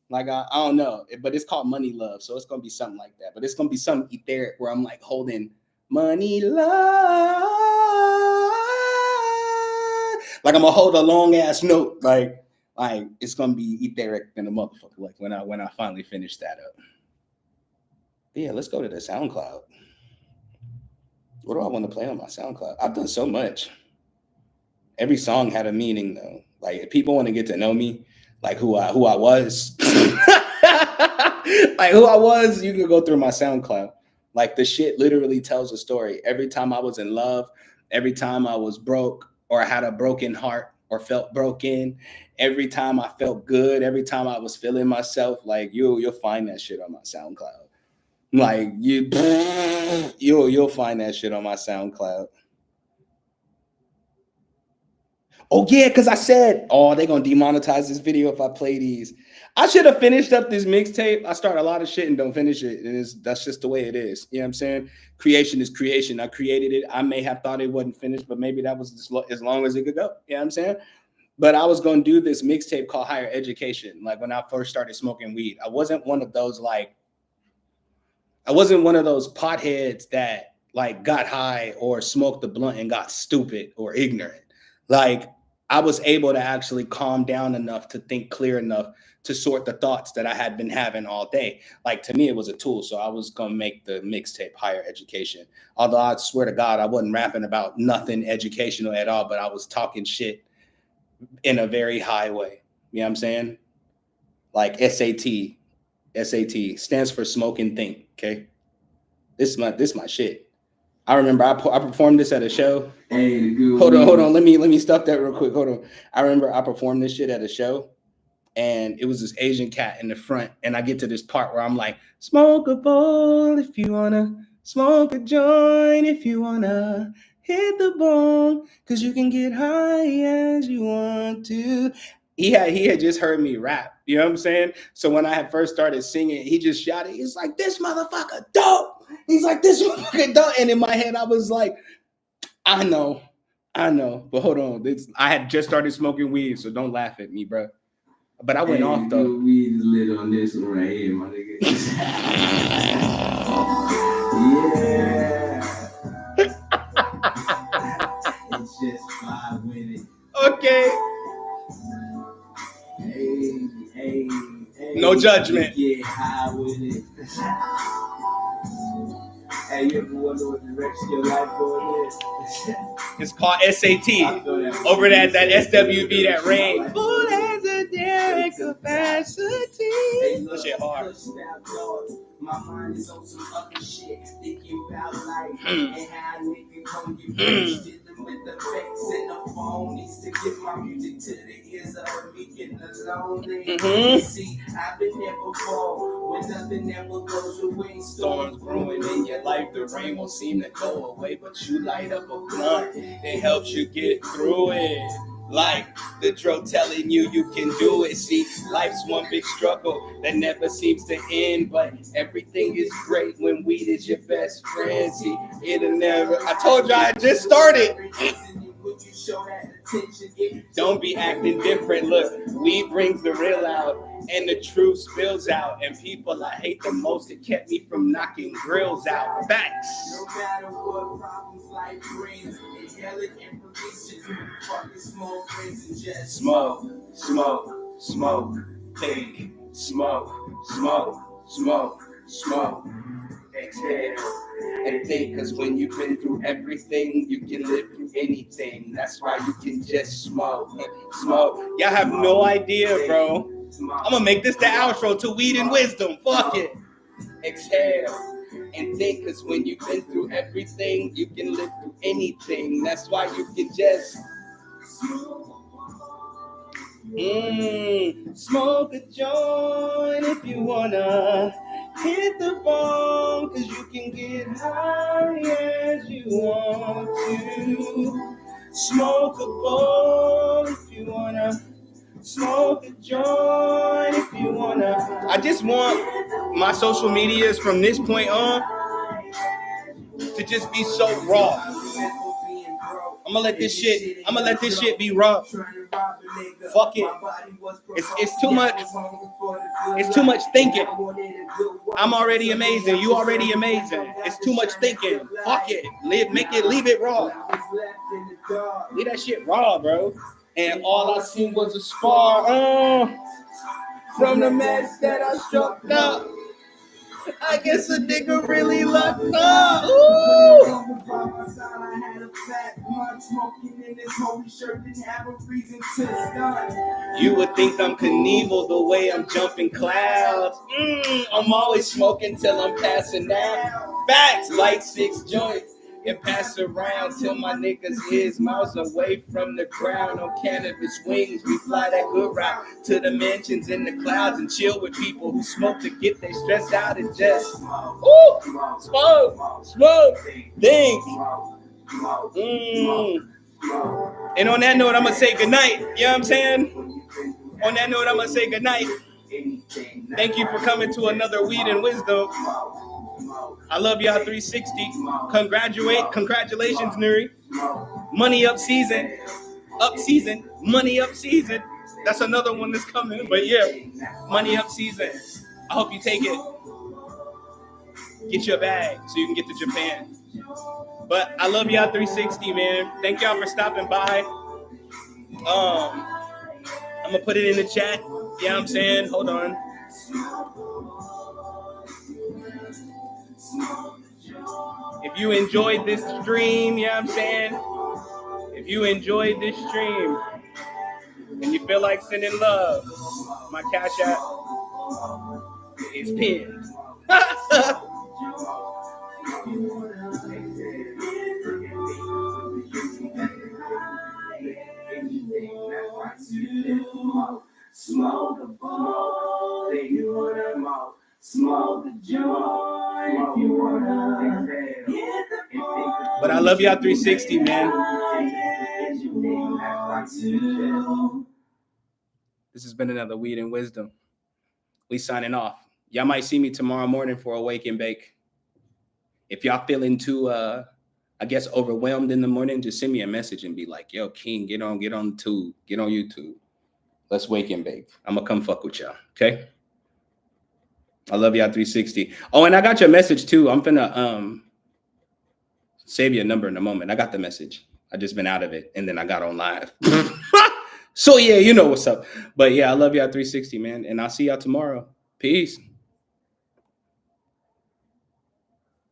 Like, I don't know, but it's called Money Love, so it's gonna be something like that. But it's gonna be something etheric where I'm like holding Money Love. Like, I'm gonna hold a long ass note, like it's gonna be etheric than a motherfucker. Like when I finally finish that up. But yeah, let's go to the SoundCloud. What do I want to play on my SoundCloud? I've done so much. Every song had a meaning though. Like, if people want to get to know me, like who I was, like who I was, you can go through my SoundCloud. Like, the shit literally tells a story. Every time I was in love, every time I was broke or I had a broken heart or felt broken, every time I felt good, every time I was feeling myself, like you'll find that shit on my SoundCloud. Like you'll find that shit on my SoundCloud. Oh yeah, because I said, they're gonna demonetize this video if I play these. I should have finished up this mixtape. I start a lot of shit and don't finish it. That's just the way it is. You know what I'm saying? Creation is creation. I created it. I may have thought it wasn't finished, but maybe that was as long as it could go. You know what I'm saying? But I was gonna do this mixtape called Higher Education. Like, when I first started smoking weed, I wasn't one of those potheads that like got high or smoked the blunt and got stupid or ignorant. Like, I was able to actually calm down enough to think clear enough to sort the thoughts that I had been having all day. Like, to me, it was a tool. So I was going to make the mixtape Higher Education. Although I swear to God, I wasn't rapping about nothing educational at all, but I was talking shit in a very high way. You know what I'm saying? Like SAT stands for smoke and think. Okay. This is my shit. I remember I performed this at a show. Hey, hold on. Let me stop that real quick. Hold on. I remember I performed this shit at a show, and it was this Asian cat in the front, and I get to this part where I'm like, smoke a bowl if you wanna, smoke a joint if you wanna, hit the bone, cause you can get high as you want to. He had just heard me rap, you know what I'm saying? So when I had first started singing, he just shouted, he's like, this motherfucker dope. He's like, this motherfucker dope. And in my head, I was like, I know, but hold on. I had just started smoking weed, so don't laugh at me, bro. But I went off though. Weed is lit on this one right here, my nigga. Yeah. Okay. Hey, No judgment. Get high with it. Hey, you ever wonder what direction your life going in? It's called SAT. Over that SWV, that rain. Full as a damn capacity. That shit hard. My mind is on some other shit, thinking about life and how nigga come get rich, dealing with the fakes and the phone needs to get my music to the ears of the weak and the lonely. See, I've been there before, when nothing ever goes away, storms brewing in your life, the rain won't seem to go away, but you light up a blunt, it helps you get through it. Like the dro telling you can do it. See, life's one big struggle that never seems to end, but everything is great when weed is your best friend. See, it'll never. I told you I just started. Don't be acting different. Look, weed brings the real out and the truth spills out. And people I hate the most, it kept me from knocking grills out. Facts. No matter what problems life brings, inhale it and release it. Fucking smoke, and just smoke, smoke, smoke, think, smoke, smoke, smoke, smoke. Exhale and think, cause when you've been through everything, you can live through anything. That's why you can just smoke, smoke. Y'all have no idea, bro. I'm gonna make this the outro to Weed and Wisdom. Fuck it. Exhale and think, cause when you've been through everything, you can live through anything. That's why you can just smoke a joint if you wanna. Hit the bong, cause you can get high as you want to. Smoke a bowl if you wanna. Smoke a joint if you wanna. I just want my social medias from this point on to just be so raw. I'm gonna let this shit be raw. Fuck it. It's too much. It's too much thinking. I'm already amazing. You already amazing. It's too much thinking. Fuck it. Leave it raw. Leave that shit raw, bro. And all I seen was a spar. From the mess that I struck up. I guess a nigga really lucked up. Ooh. You would think I'm Knievel the way I'm jumping clouds. I'm always smoking till I'm passing out. Facts, like 6 joints. And pass around till my niggas is miles away from the ground. On cannabis wings, we fly that good route to the mansions in the clouds and chill with people who smoke to get their stress out and just smoke, think. And on that note, I'm gonna say goodnight. You know what I'm saying? On that note, I'm gonna say goodnight. Thank you for coming to another Weed and Wisdom. I love y'all 360. Congratulations, Nuri. Money up season. Money up season. That's another one that's coming. But yeah, money up season. I hope you take it. Get your bag so you can get to Japan. But I love y'all 360, man. Thank y'all for stopping by. I'm gonna put it in the chat. You know what I'm saying? Hold on. If you enjoyed this stream, you know what I'm saying? If you enjoyed this stream and you feel like sending love, my Cash App is pinned. Smoke a bowl if you wanna smoke. Smoke a joint if you wanna. But I love y'all 360, man. This has been another Weed and Wisdom. We signing off. Y'all might see me tomorrow morning for a Wake and Bake. If y'all feeling too, I guess, overwhelmed in the morning, just send me a message and be like, yo, King, get on YouTube. Get on YouTube. Let's Wake and Bake. I'm going to come fuck with y'all, okay? I love y'all 360. Oh, and I got your message too. I'm finna save your number in a moment. I got the message. I just been out of it, and then I got on live. So yeah, you know what's up. But yeah, I love y'all 360, man, and I'll see y'all tomorrow. Peace.